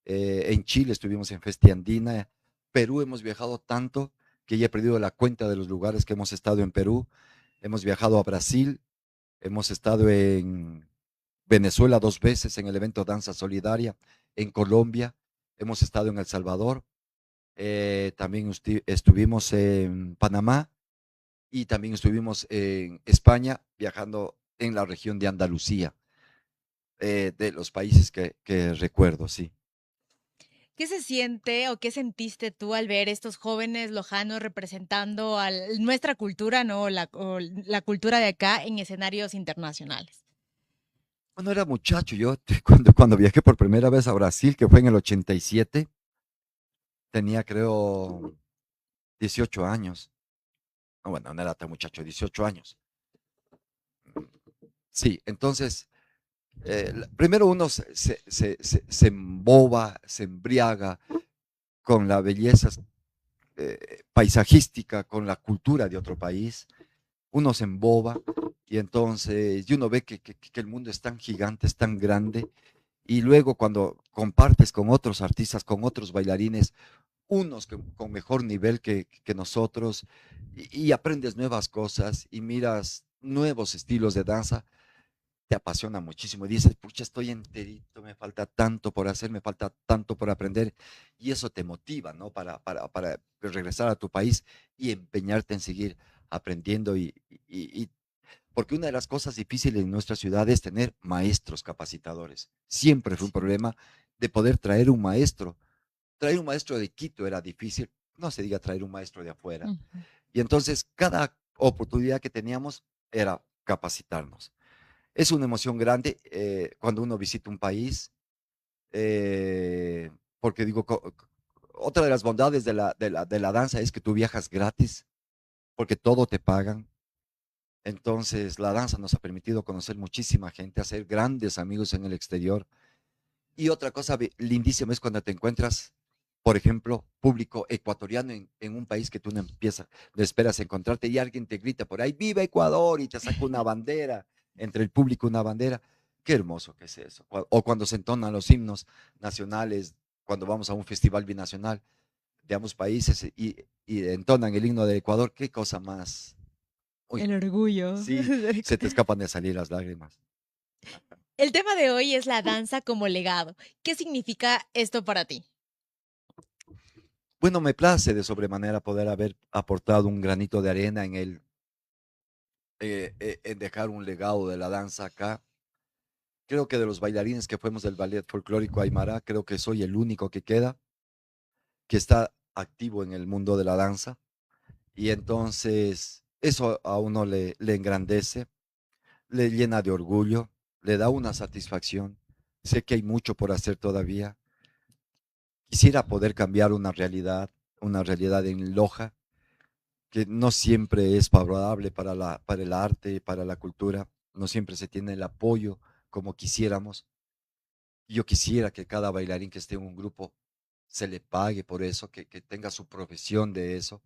en Chile estuvimos en Festi Andina, Perú hemos viajado tanto que ya he perdido la cuenta de los lugares que hemos estado en Perú. Hemos viajado a Brasil, hemos estado en Venezuela 2 veces en el evento Danza Solidaria, en Colombia, hemos estado en El Salvador, también estuvimos en Panamá y también estuvimos en España viajando en la región de Andalucía, de los países que recuerdo, sí. ¿Qué se siente o qué sentiste tú al ver estos jóvenes lojanos representando nuestra cultura, ¿no? La cultura de acá en escenarios internacionales. Cuando era muchacho, cuando viajé por primera vez a Brasil, que fue en el 87, tenía creo 18 años. No, bueno, no era tan muchacho, 18 años. Sí, entonces, primero uno se emboba, se embriaga con la belleza paisajística, con la cultura de otro país. Uno se emboba y uno ve que el mundo es tan gigante, es tan grande. Y luego cuando compartes con otros artistas, con otros bailarines, unos con mejor nivel que nosotros, y aprendes nuevas cosas y miras nuevos estilos de danza, te apasiona muchísimo y dices, pucha, estoy enterito, me falta tanto por hacer, me falta tanto por aprender, y eso te motiva, ¿no? Para regresar a tu país y empeñarte en seguir aprendiendo porque una de las cosas difíciles en nuestra ciudad es tener maestros capacitadores. Siempre fue un Sí. problema de poder traer un maestro. Traer un maestro de Quito era difícil, no se diga traer un maestro de afuera. Ujú. Y entonces cada oportunidad que teníamos era capacitarnos. Es una emoción grande cuando uno visita un país, porque digo, otra de las bondades de la danza es que tú viajas gratis, porque todo te pagan. Entonces, la danza nos ha permitido conocer muchísima gente, hacer grandes amigos en el exterior. Y otra cosa lindísima es cuando te encuentras, por ejemplo, público ecuatoriano en un país que tú no esperas encontrarte y alguien te grita por ahí, ¡Viva Ecuador! Y te saca una bandera, entre el público una bandera. Qué hermoso que es eso. O cuando se entonan los himnos nacionales, cuando vamos a un festival binacional de ambos países y entonan el himno de Ecuador, qué cosa más. Uy, El orgullo. sí, se te escapan de salir las lágrimas. El tema de hoy es la danza como legado. ¿Qué significa esto para ti? Bueno, me place de sobremanera poder haber aportado un granito de arena en dejar un legado de la danza acá. Creo que de los bailarines que fuimos del ballet folclórico Aymara, creo que soy el único que queda, que está activo en el mundo de la danza. Y entonces eso a uno le engrandece, le llena de orgullo, le da una satisfacción. Sé que hay mucho por hacer todavía. Quisiera poder cambiar una realidad en Loja, que no siempre es favorable para el arte, para la cultura, no siempre se tiene el apoyo como quisiéramos. Yo quisiera que cada bailarín que esté en un grupo se le pague por eso, que tenga su profesión de eso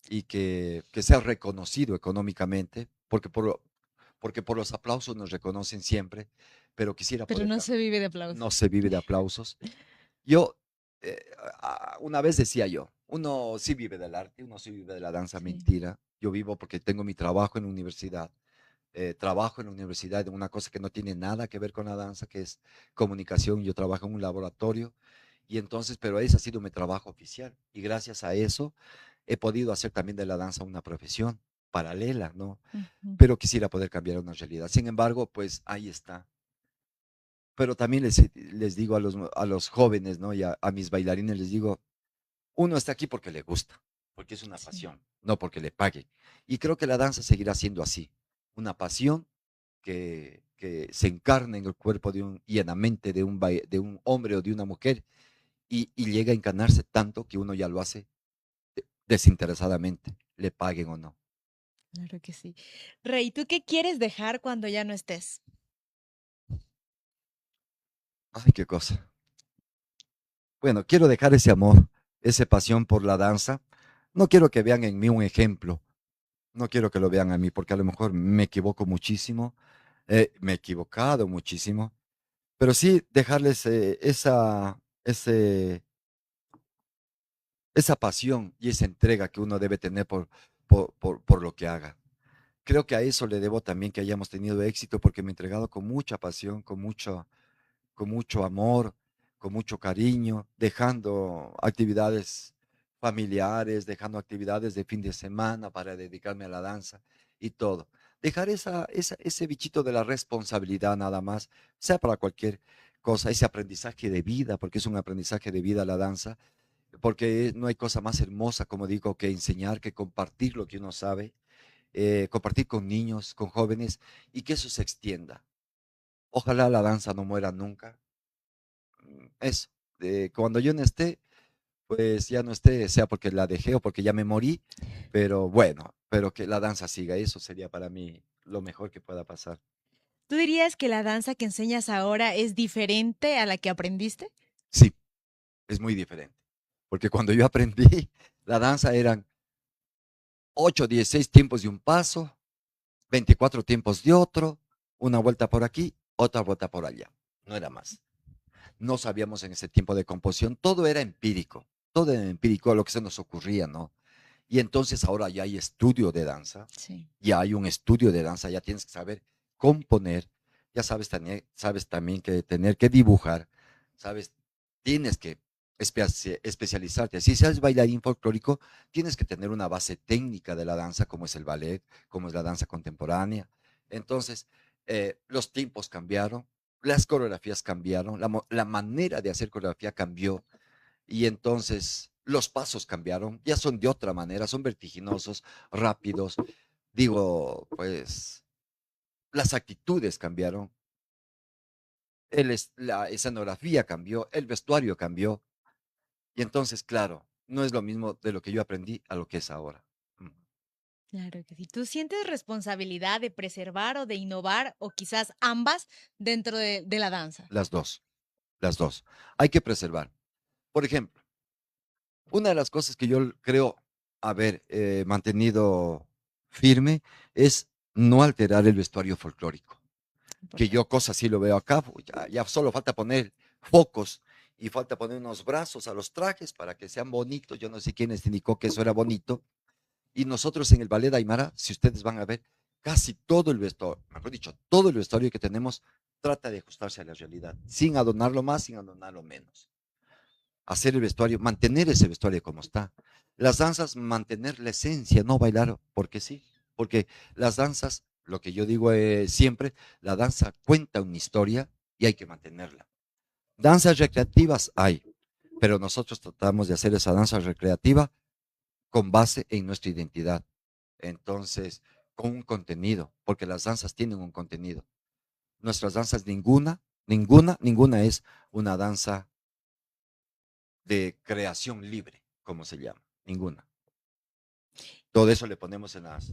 y que sea reconocido económicamente, porque por los aplausos nos reconocen siempre, pero quisiera Pero poder no cambiar. se vive de aplausos. No se vive de aplausos. Yo, eh, una vez decía yo, uno sí vive del arte, uno sí vive de la danza, Sí. mentira. Yo vivo porque tengo mi trabajo en la universidad. Trabajo en la universidad en una cosa que no tiene nada que ver con la danza, que es comunicación. Yo trabajo en un laboratorio y entonces, pero ese ha sido mi trabajo oficial. Y gracias a eso he podido hacer también de la danza una profesión paralela, ¿no? Ujú. Pero quisiera poder cambiar una realidad. Sin embargo, pues ahí está. Pero también les digo a los jóvenes, ¿no? Y a mis bailarines les digo, uno está aquí porque le gusta, porque es una Sí. pasión, no porque le pague. Y creo que la danza seguirá siendo así, una pasión que se encarna en el cuerpo y en la mente de un hombre o de una mujer y llega a encarnarse tanto que uno ya lo hace desinteresadamente, le paguen o no. Claro que sí. Rey, ¿tú qué quieres dejar cuando ya no estés? Ay, qué cosa. Bueno, quiero dejar ese amor, esa pasión por la danza. No quiero que vean en mí un ejemplo. No quiero que lo vean a mí, porque a lo mejor me equivoco muchísimo, me he equivocado muchísimo, pero sí dejarles esa pasión y esa entrega que uno debe tener por lo que haga. Creo que a eso le debo también que hayamos tenido éxito, porque me he entregado con mucha pasión, con mucho amor, con mucho cariño, dejando actividades familiares, dejando actividades de fin de semana para dedicarme a la danza y todo. Dejar ese bichito de la responsabilidad nada más, sea para cualquier cosa, ese aprendizaje de vida, porque es un aprendizaje de vida la danza, porque no hay cosa más hermosa, como digo, que enseñar, que compartir lo que uno sabe, compartir con niños, con jóvenes y que eso se extienda. Ojalá la danza no muera nunca, eso, cuando yo no esté, pues ya no esté, sea porque la dejé o porque ya me morí, pero bueno, pero que la danza siga, eso sería para mí lo mejor que pueda pasar. ¿Tú dirías que la danza que enseñas ahora es diferente a la que aprendiste? Sí, es muy diferente, porque cuando yo aprendí, la danza eran 8, 16 tiempos de un paso, 24 tiempos de otro, una vuelta por aquí, otra vuelta por allá, no era más. No sabíamos en ese tiempo de composición, todo era empírico, lo que se nos ocurría, ¿no? Y entonces ahora ya hay estudio de danza, Sí. ya hay un estudio de danza, ya tienes que saber componer, ya sabes también que tener que dibujar, sabes, tienes que especializarte. Si seas bailarín folclórico, tienes que tener una base técnica de la danza, como es el ballet, como es la danza contemporánea. Entonces, los tiempos cambiaron, las coreografías cambiaron, la manera de hacer coreografía cambió y entonces los pasos cambiaron, ya son de otra manera, son vertiginosos, rápidos. Digo, pues las actitudes cambiaron, la escenografía cambió, el vestuario cambió. Y entonces, claro, no es lo mismo de lo que yo aprendí a lo que es ahora. Mm, Claro que sí. ¿Tú sientes responsabilidad de preservar o de innovar o quizás ambas dentro de la danza? Las dos, las dos. Hay que preservar. Por ejemplo, una de las cosas que yo creo haber mantenido firme es no alterar el vestuario folclórico. Que Importante. yo cosas sí lo veo acá, ya solo falta poner focos y falta poner unos brazos a los trajes para que sean bonitos. Yo no sé quién les indicó que eso era bonito. Y nosotros en el ballet Aymara, si ustedes van a ver, casi todo el vestuario, mejor dicho, todo el vestuario que tenemos trata de ajustarse a la realidad, sin adornarlo más, sin adornarlo menos. Hacer el vestuario, mantener ese vestuario como está. Las danzas, mantener la esencia, no bailar porque sí, porque las danzas, lo que yo digo siempre, la danza cuenta una historia y hay que mantenerla. Danzas recreativas hay, pero nosotros tratamos de hacer esa danza recreativa con base en nuestra identidad. Entonces, con un contenido, porque las danzas tienen un contenido. Nuestras danzas ninguna es una danza de creación libre, como se llama, ninguna. Todo eso le ponemos en las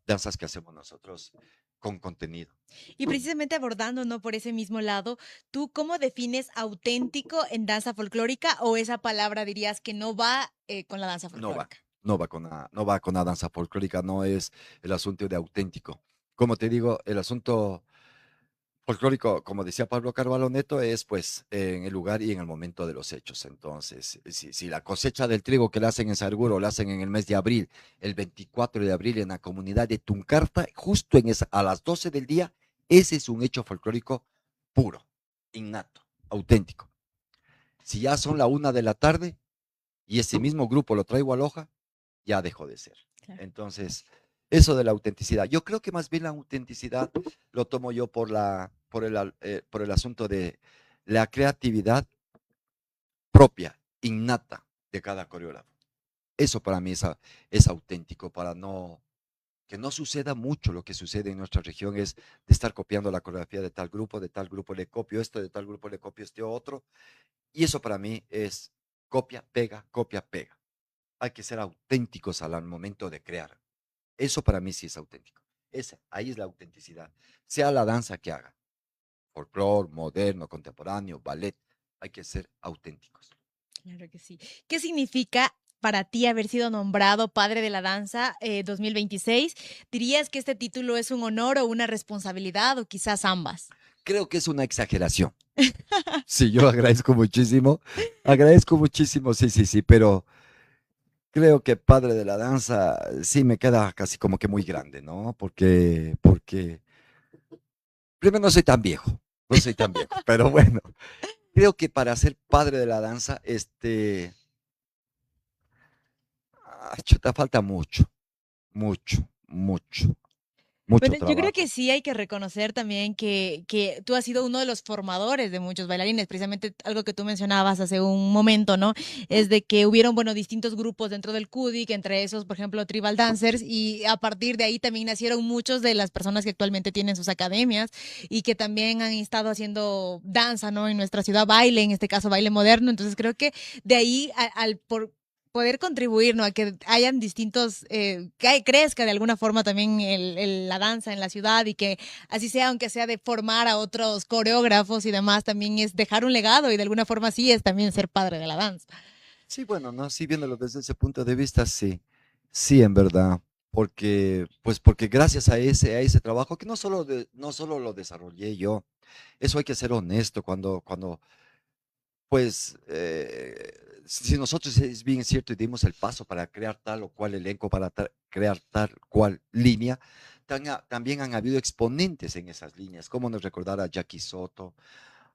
danzas que hacemos nosotros con contenido. Y precisamente abordando, ¿no? Por ese mismo lado, ¿tú cómo defines auténtico en danza folclórica o esa palabra dirías que no va con la danza No va, folclórica? no va con la danza folclórica, no es el asunto de auténtico. Como te digo, el asunto folclórico, como decía Pablo Carvalho Neto, es pues en el lugar y en el momento de los hechos. Entonces, si la cosecha del trigo que la hacen en Sarguro, la hacen en el mes de abril, el 24 de abril en la comunidad de Tuncarta, justo a las 12 del día, ese es un hecho folclórico puro, innato, auténtico. Si ya son la 1 de la tarde y ese mismo grupo lo traigo a Loja, ya dejó de ser. Claro. Entonces, eso de la autenticidad. Yo creo que más bien la autenticidad lo tomo yo por el asunto de la creatividad propia, innata de cada coreógrafo. Eso para mí es auténtico, para que no suceda mucho lo que sucede en nuestra región, es de estar copiando la coreografía de tal grupo le copio esto, de tal grupo le copio este otro. Y eso para mí es copia, pega, copia, pega. Hay que ser auténticos al momento de crear. Eso para mí sí es auténtico. Ahí es la autenticidad. Sea la danza que haga, folclore, moderno, contemporáneo, ballet, hay que ser auténticos. Claro que sí. ¿Qué significa para ti haber sido nombrado padre de la danza 2026? ¿Dirías que este título es un honor o una responsabilidad o quizás ambas? Creo que es una exageración. Sí, yo agradezco muchísimo, sí, sí, sí, pero creo que padre de la danza sí me queda casi como que muy grande, ¿no? Porque primero no soy tan viejo, no soy tan viejo, pero bueno, creo que para ser padre de la danza, chuta, falta mucho, mucho, mucho Bueno, yo creo que trabajo. sí hay que reconocer también que tú has sido uno de los formadores de muchos bailarines, precisamente algo que tú mencionabas hace un momento, ¿no? Es de que hubieron, bueno, distintos grupos dentro del CUDIC, entre esos, por ejemplo, Tribal Dancers, y a partir de ahí también nacieron muchos de las personas que actualmente tienen sus academias y que también han estado haciendo danza, ¿no? En nuestra ciudad, baile, en este caso baile moderno, entonces creo que de ahí por poder contribuir, ¿no? A que hayan distintos, que crezca de alguna forma también la danza en la ciudad y que así sea, aunque sea de formar a otros coreógrafos y demás, también es dejar un legado y de alguna forma sí es también ser padre de la danza. Sí, bueno, no, sí, viéndolo desde ese punto de vista, sí, sí, en verdad, porque gracias a ese trabajo, que no solo lo desarrollé yo, eso hay que ser honesto pues, si nosotros es bien cierto y dimos el paso para crear tal o cual elenco, para crear tal cual línea, también han habido exponentes en esas líneas, como nos recordar a Jackie Soto,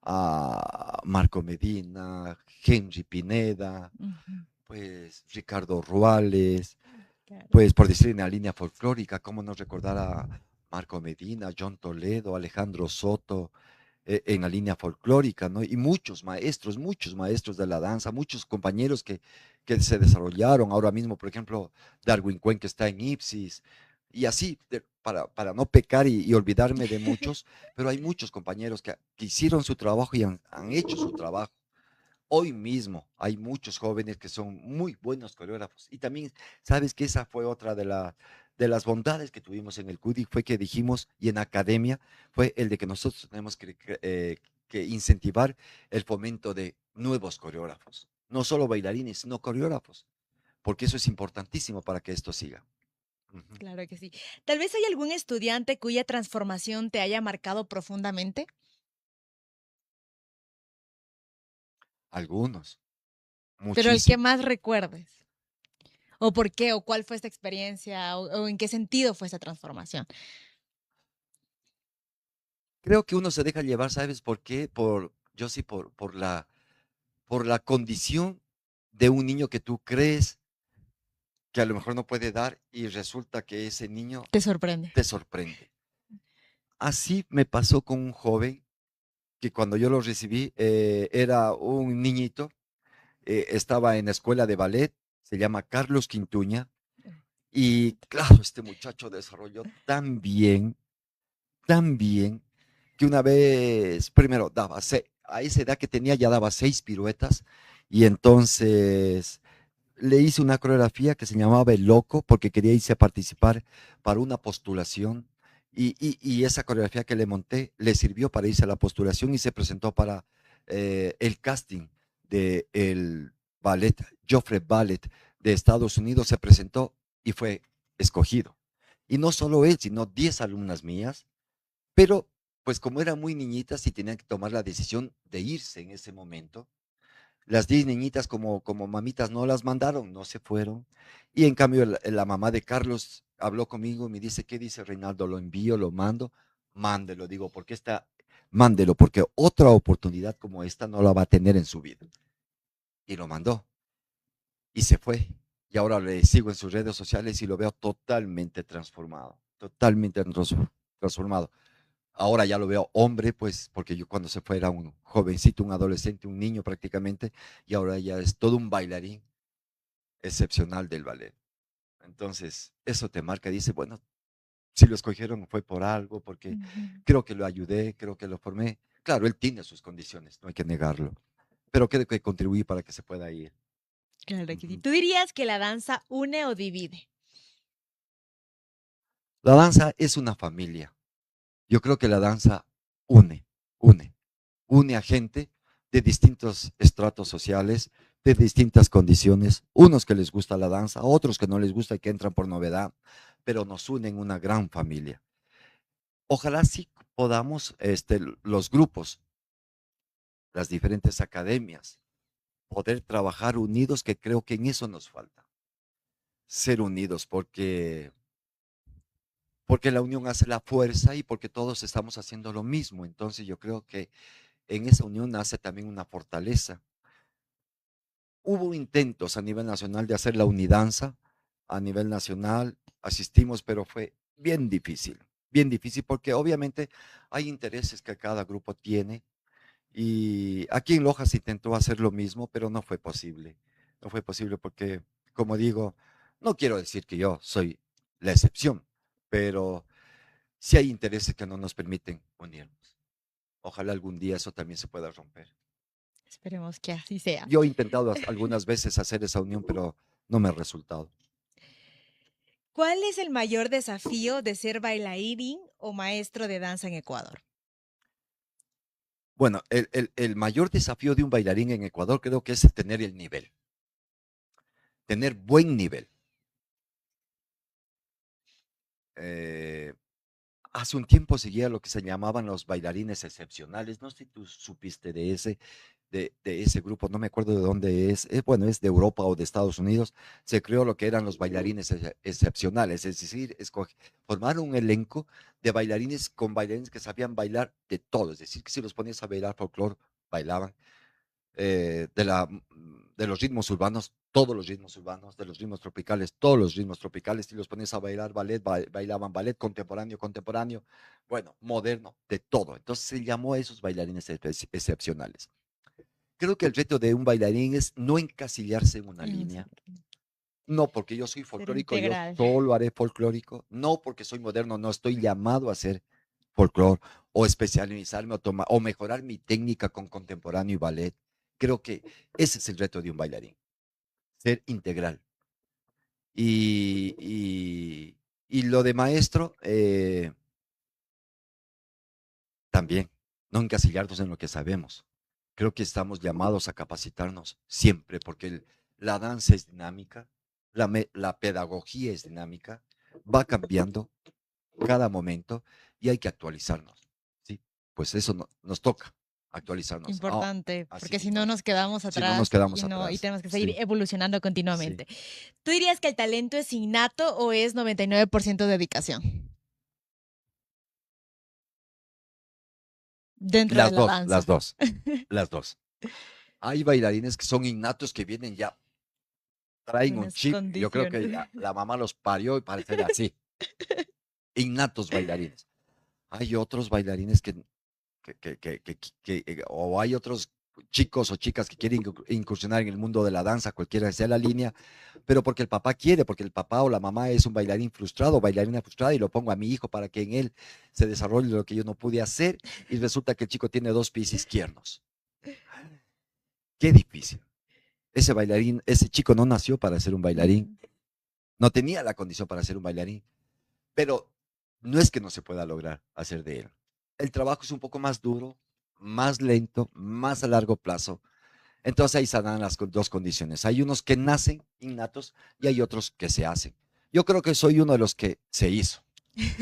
a Marco Medina, Henry Pineda, Ujú, pues Ricardo Ruales, claro. pues por decir en la línea folclórica, cómo nos recordar a Marco Medina, John Toledo, Alejandro Soto, en la línea folclórica, ¿no? Y muchos maestros de la danza, muchos compañeros que se desarrollaron ahora mismo, por ejemplo, Darwin Cuen, que está en Ipsis, y así, para no pecar y olvidarme de muchos, pero hay muchos compañeros que hicieron su trabajo y han hecho su trabajo. Hoy mismo hay muchos jóvenes que son muy buenos coreógrafos. Y también, sabes que esa fue otra de las bondades que tuvimos en el CUDI, fue que dijimos, y en academia, fue el de que nosotros tenemos que incentivar el fomento de nuevos coreógrafos. No solo bailarines, sino coreógrafos, porque eso es importantísimo para que esto siga. Ujú. Claro que sí. Tal vez hay algún estudiante cuya transformación te haya marcado profundamente, Algunos, pero el que muchísimos. más recuerdes. ¿O por qué? ¿O cuál fue esta experiencia? O en qué sentido fue esa transformación? Creo que uno se deja llevar, ¿sabes por qué? Yo sí, por la condición de un niño que tú crees que a lo mejor no puede dar y resulta que ese niño Te sorprende. te sorprende. Así me pasó con un joven que cuando yo lo recibí era un niñito, estaba en la escuela de ballet, se llama Carlos Quintuña, y claro, este muchacho desarrolló tan bien, que una vez, primero, a esa edad que tenía ya daba 6 piruetas, y entonces le hice una coreografía que se llamaba El Loco, porque quería irse a participar para una postulación, y esa coreografía que le monté le sirvió para irse a la postulación y se presentó para el casting del ballet, Joffrey Ballet de Estados Unidos, se presentó y fue escogido. Y no solo él, sino 10 alumnas mías, pero pues como eran muy niñitas y tenían que tomar la decisión de irse en ese momento, las 10 niñitas como mamitas no las mandaron, no se fueron. Y en cambio la mamá de Carlos habló conmigo y me dice, ¿qué dice Reinaldo? ¿Lo envío, lo mando? Mándelo, digo, mándelo, porque otra oportunidad como esta no la va a tener en su vida. Y lo mandó y se fue. Y ahora le sigo en sus redes sociales y lo veo totalmente transformado, transformado. Ahora ya lo veo hombre, pues, porque yo cuando se fue era un jovencito, un adolescente, un niño prácticamente, y ahora ya es todo un bailarín excepcional del ballet. Entonces, eso te marca, dice, bueno, si lo escogieron fue por algo, porque Ujú. creo que lo ayudé, creo que lo formé. Claro, él tiene sus condiciones, no hay que negarlo, pero creo que contribuí para que se pueda ir. Claro que sí. Ujú. ¿Tú dirías que la danza une o divide? La danza es una familia. Yo creo que la danza une, une. Une a gente de distintos estratos sociales, de distintas condiciones, unos que les gusta la danza, otros que no les gusta y que entran por novedad, pero nos unen una gran familia. Ojalá sí podamos, los grupos, las diferentes academias, poder trabajar unidos, que creo que en eso nos falta, ser unidos, porque la unión hace la fuerza y porque todos estamos haciendo lo mismo. Entonces yo creo que en esa unión nace también una fortaleza. Hubo intentos a nivel nacional de hacer la unidanza, a nivel nacional asistimos, pero fue bien difícil porque obviamente hay intereses que cada grupo tiene y aquí en Loja se intentó hacer lo mismo, pero no fue posible. No fue posible porque, como digo, no quiero decir que yo soy la excepción, pero sí hay intereses que no nos permiten unirnos. Ojalá algún día eso también se pueda romper. Esperemos que así sea. Yo he intentado algunas veces hacer esa unión, pero no me ha resultado. ¿Cuál es el mayor desafío de ser bailarín o maestro de danza en Ecuador? Bueno, el mayor desafío de un bailarín en Ecuador creo que es tener el nivel, tener buen nivel. Eh, Hace un tiempo seguía lo que se llamaban los bailarines excepcionales. No sé si tú supiste de ese grupo, no me acuerdo de dónde es. Bueno, es de Europa o de Estados Unidos. Se creó lo que eran los bailarines excepcionales, es decir, formaron un elenco de bailarines con bailarines que sabían bailar de todo. Es decir, que si los ponías a bailar folclore, bailaban de los ritmos urbanos, todos los ritmos urbanos, de los ritmos tropicales, todos los ritmos tropicales, si los pones a bailar ballet, bailaban ballet contemporáneo, bueno, moderno, de todo. Entonces se llamó a esos bailarines excepcionales. Creo que el reto de un bailarín es no encasillarse en una línea. No porque yo soy Ser folclórico, yo integral. solo haré folclórico. No porque soy moderno, no estoy llamado a ser folclore o especializarme o mejorar mi técnica con contemporáneo y ballet. Creo que ese es el reto de un bailarín, ser integral. Y lo de maestro, también, no encasillarnos en lo que sabemos. Creo que estamos llamados a capacitarnos siempre, porque la danza es dinámica, la pedagogía es dinámica, va cambiando cada momento y hay que actualizarnos. ¿Sí? Pues eso nos toca actualizarnos. Importante, Así porque si no mismo es. nos quedamos Si no nos atrás quedamos y atrás. tenemos que seguir Sí, evolucionando sí. continuamente. ¿Tú dirías que el talento es innato o es 99% dedicación dentro de Las la dos, las danza? dos, las dos. Hay bailarines que son innatos, que vienen ya, traen un Unas chip. Yo creo condiciones. que la mamá los parió y para ser así. Innatos bailarines. Hay otros bailarines que o hay otros chicos o chicas que quieren incursionar en el mundo de la danza, cualquiera que sea la línea, pero porque el papá quiere, porque el papá o la mamá es un bailarín frustrado, bailarina frustrada, y lo pongo a mi hijo para que en él se desarrolle lo que yo no pude hacer, y resulta que el chico tiene dos pies izquierdos. Qué difícil. Ese bailarín, ese chico no nació para ser un bailarín, no tenía la condición para ser un bailarín, pero no es que no se pueda lograr hacer de él. El trabajo es un poco más duro, más lento, más a largo plazo. Entonces ahí se dan las dos condiciones. Hay unos que nacen innatos y hay otros que se hacen. Yo creo que soy uno de los que se hizo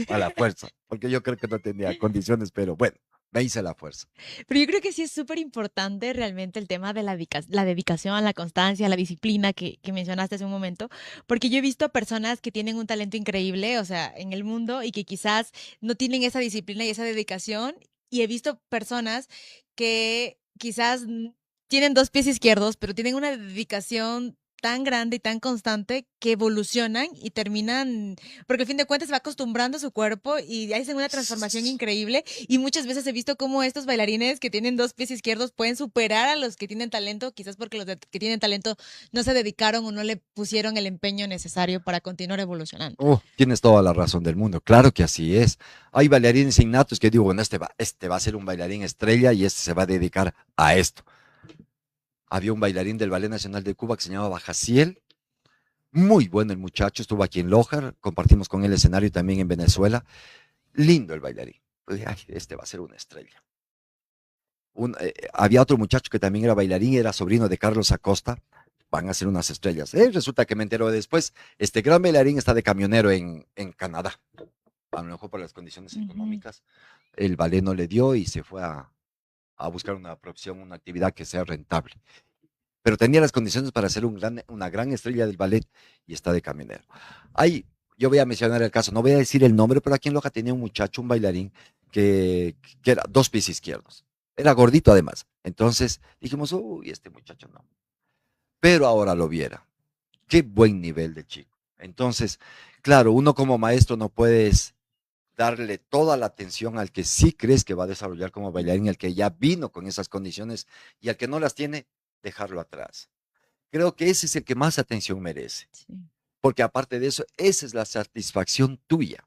a la fuerza, porque yo creo que no tenía condiciones, pero bueno, me hice a la fuerza. Pero yo creo que sí es súper importante realmente el tema de la dedicación, la constancia, la disciplina que mencionaste hace un momento, porque yo he visto personas que tienen un talento increíble, o sea, en el mundo y que quizás no tienen esa disciplina y esa dedicación, y he visto personas que quizás tienen dos pies izquierdos, pero tienen una dedicación tan grande y tan constante que evolucionan y terminan, porque al fin de cuentas se va acostumbrando a su cuerpo y hacen una transformación increíble y muchas veces he visto cómo estos bailarines que tienen dos pies izquierdos pueden superar a los que tienen talento, quizás porque que tienen talento no se dedicaron o no le pusieron el empeño necesario para continuar evolucionando. Oh, tienes toda la razón del mundo, claro que así es. Hay bailarines innatos que digo, bueno, este va a ser un bailarín estrella y este se va a dedicar a esto. Había un bailarín del Ballet Nacional de Cuba que se llamaba Jaciel, muy bueno el muchacho, estuvo aquí en Lojar, compartimos con él escenario también en Venezuela. Lindo el bailarín. Pues, ay, este va a ser una estrella. Había otro muchacho que también era bailarín, era sobrino de Carlos Acosta. Van a ser unas estrellas. Resulta que me entero después, este gran bailarín está de camionero en Canadá. A lo mejor por las condiciones económicas, el ballet no le dio y se fue a buscar una profesión, una actividad que sea rentable. Pero tenía las condiciones para ser una gran estrella del ballet y está de camionero. Yo voy a mencionar el caso, no voy a decir el nombre, pero aquí en Loja tenía un muchacho, un bailarín, que era dos pies izquierdos. Era gordito además. Entonces dijimos, uy, este muchacho no. Pero ahora lo viera. Qué buen nivel de chico. Entonces, claro, uno como maestro no puedes darle toda la atención al que sí crees que va a desarrollar como bailarín, al que ya vino con esas condiciones y al que no las tiene, dejarlo atrás. Creo que ese es el que más atención merece. Sí. Porque aparte de eso, esa es la satisfacción tuya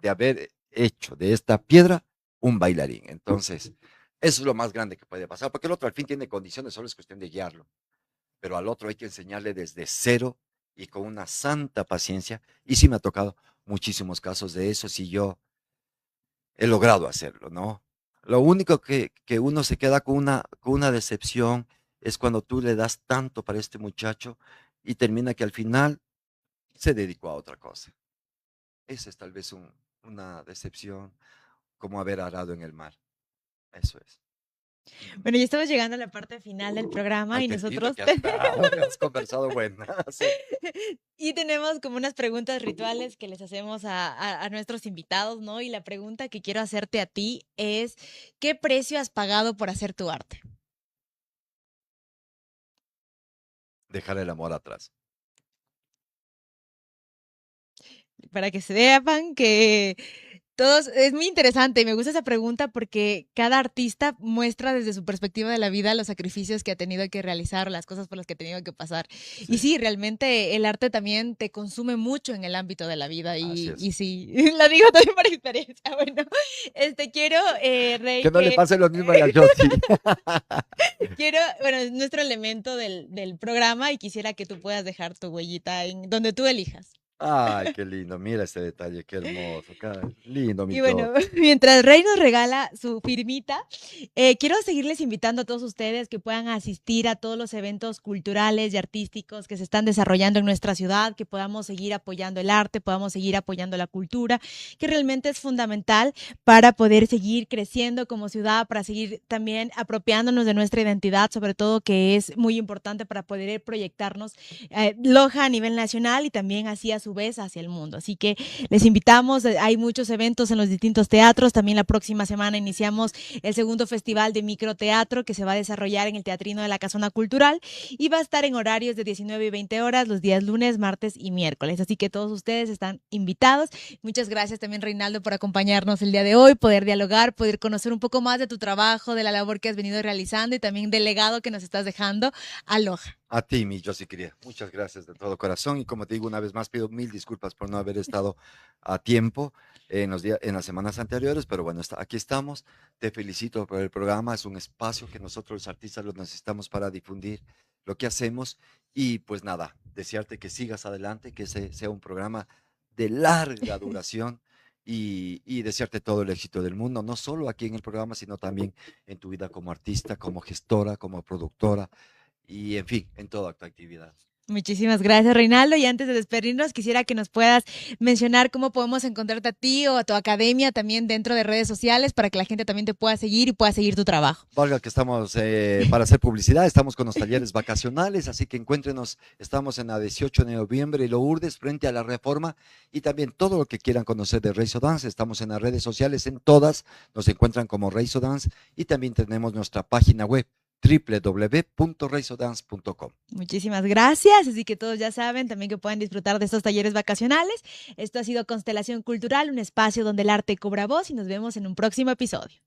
de haber hecho de esta piedra un bailarín. Entonces, eso es lo más grande que puede pasar, porque el otro al fin tiene condiciones, solo es cuestión de guiarlo. Pero al otro hay que enseñarle desde cero y con una santa paciencia. Y sí me ha tocado muchísimos casos de eso, y yo he logrado hacerlo, ¿no? Lo único que uno se queda con una decepción es cuando tú le das tanto para este muchacho y termina que al final se dedicó a otra cosa. Esa es tal vez una decepción, como haber arado en el mar. Eso es. Bueno, ya estamos llegando a la parte final del programa. Ay, y nosotros hemos conversado buenas. Y tenemos como unas preguntas rituales que les hacemos a nuestros invitados, ¿no? Y la pregunta que quiero hacerte a ti es, ¿qué precio has pagado por hacer tu arte? Dejar el amor atrás. Para que sepan que todos, es muy interesante y me gusta esa pregunta porque cada artista muestra desde su perspectiva de la vida los sacrificios que ha tenido que realizar, las cosas por las que ha tenido que pasar. Sí. Y sí, realmente el arte también te consume mucho en el ámbito de la vida y sí, lo digo también por experiencia. Bueno, quiero, Rey, que no le pase lo mismo a la Yossi. Bueno, es nuestro elemento del programa y quisiera que tú puedas dejar tu huellita en donde tú elijas. Ay, qué lindo, mira ese detalle, qué hermoso, qué lindo, mi Y bueno, mientras Rey nos regala su firmita, quiero seguirles invitando a todos ustedes que puedan asistir a todos los eventos culturales y artísticos que se están desarrollando en nuestra ciudad, que podamos seguir apoyando el arte, podamos seguir apoyando la cultura, que realmente es fundamental para poder seguir creciendo como ciudad, para seguir también apropiándonos de nuestra identidad, sobre todo que es muy importante para poder proyectarnos Loja a nivel nacional y también así a su vez hacia el mundo. Así que les invitamos, hay muchos eventos en los distintos teatros. También la próxima semana iniciamos el segundo festival de microteatro que se va a desarrollar en el Teatrino de la Casona Cultural y va a estar en horarios de 19 y 20 horas los días lunes, martes y miércoles. Así que todos ustedes están invitados. Muchas gracias también, Reinaldo, por acompañarnos el día de hoy, poder dialogar, poder conocer un poco más de tu trabajo, de la labor que has venido realizando y también del legado que nos estás dejando. Aloha. A ti, mi Josie quería. Muchas gracias de todo corazón. Y como te digo, una vez más pido mil disculpas por no haber estado a tiempo en las semanas anteriores, pero bueno, aquí estamos. Te felicito por el programa. Es un espacio que nosotros los artistas lo necesitamos para difundir lo que hacemos. Y pues nada, desearte que sigas adelante, que ese sea un programa de larga duración. Y desearte todo el éxito del mundo, no solo aquí en el programa, sino también en tu vida como artista, como gestora, como productora y en fin, en toda tu actividad. Muchísimas gracias, Reinaldo. Y antes de despedirnos, quisiera que nos puedas mencionar cómo podemos encontrarte a ti o a tu academia también dentro de redes sociales para que la gente también te pueda seguir y pueda seguir tu trabajo. Valga que estamos para hacer publicidad, estamos con los talleres vacacionales, así que encuéntrenos, estamos en la 18 de noviembre y Lourdes frente a la Reforma y también todo lo que quieran conocer de Reizo Dance, estamos en las redes sociales, en todas nos encuentran como Reizo Dance y también tenemos nuestra página web www.reizodance.com. Muchísimas gracias, así que todos ya saben también que pueden disfrutar de estos talleres vacacionales. Esto ha sido Constelación Cultural, un espacio donde el arte cobra voz y nos vemos en un próximo episodio.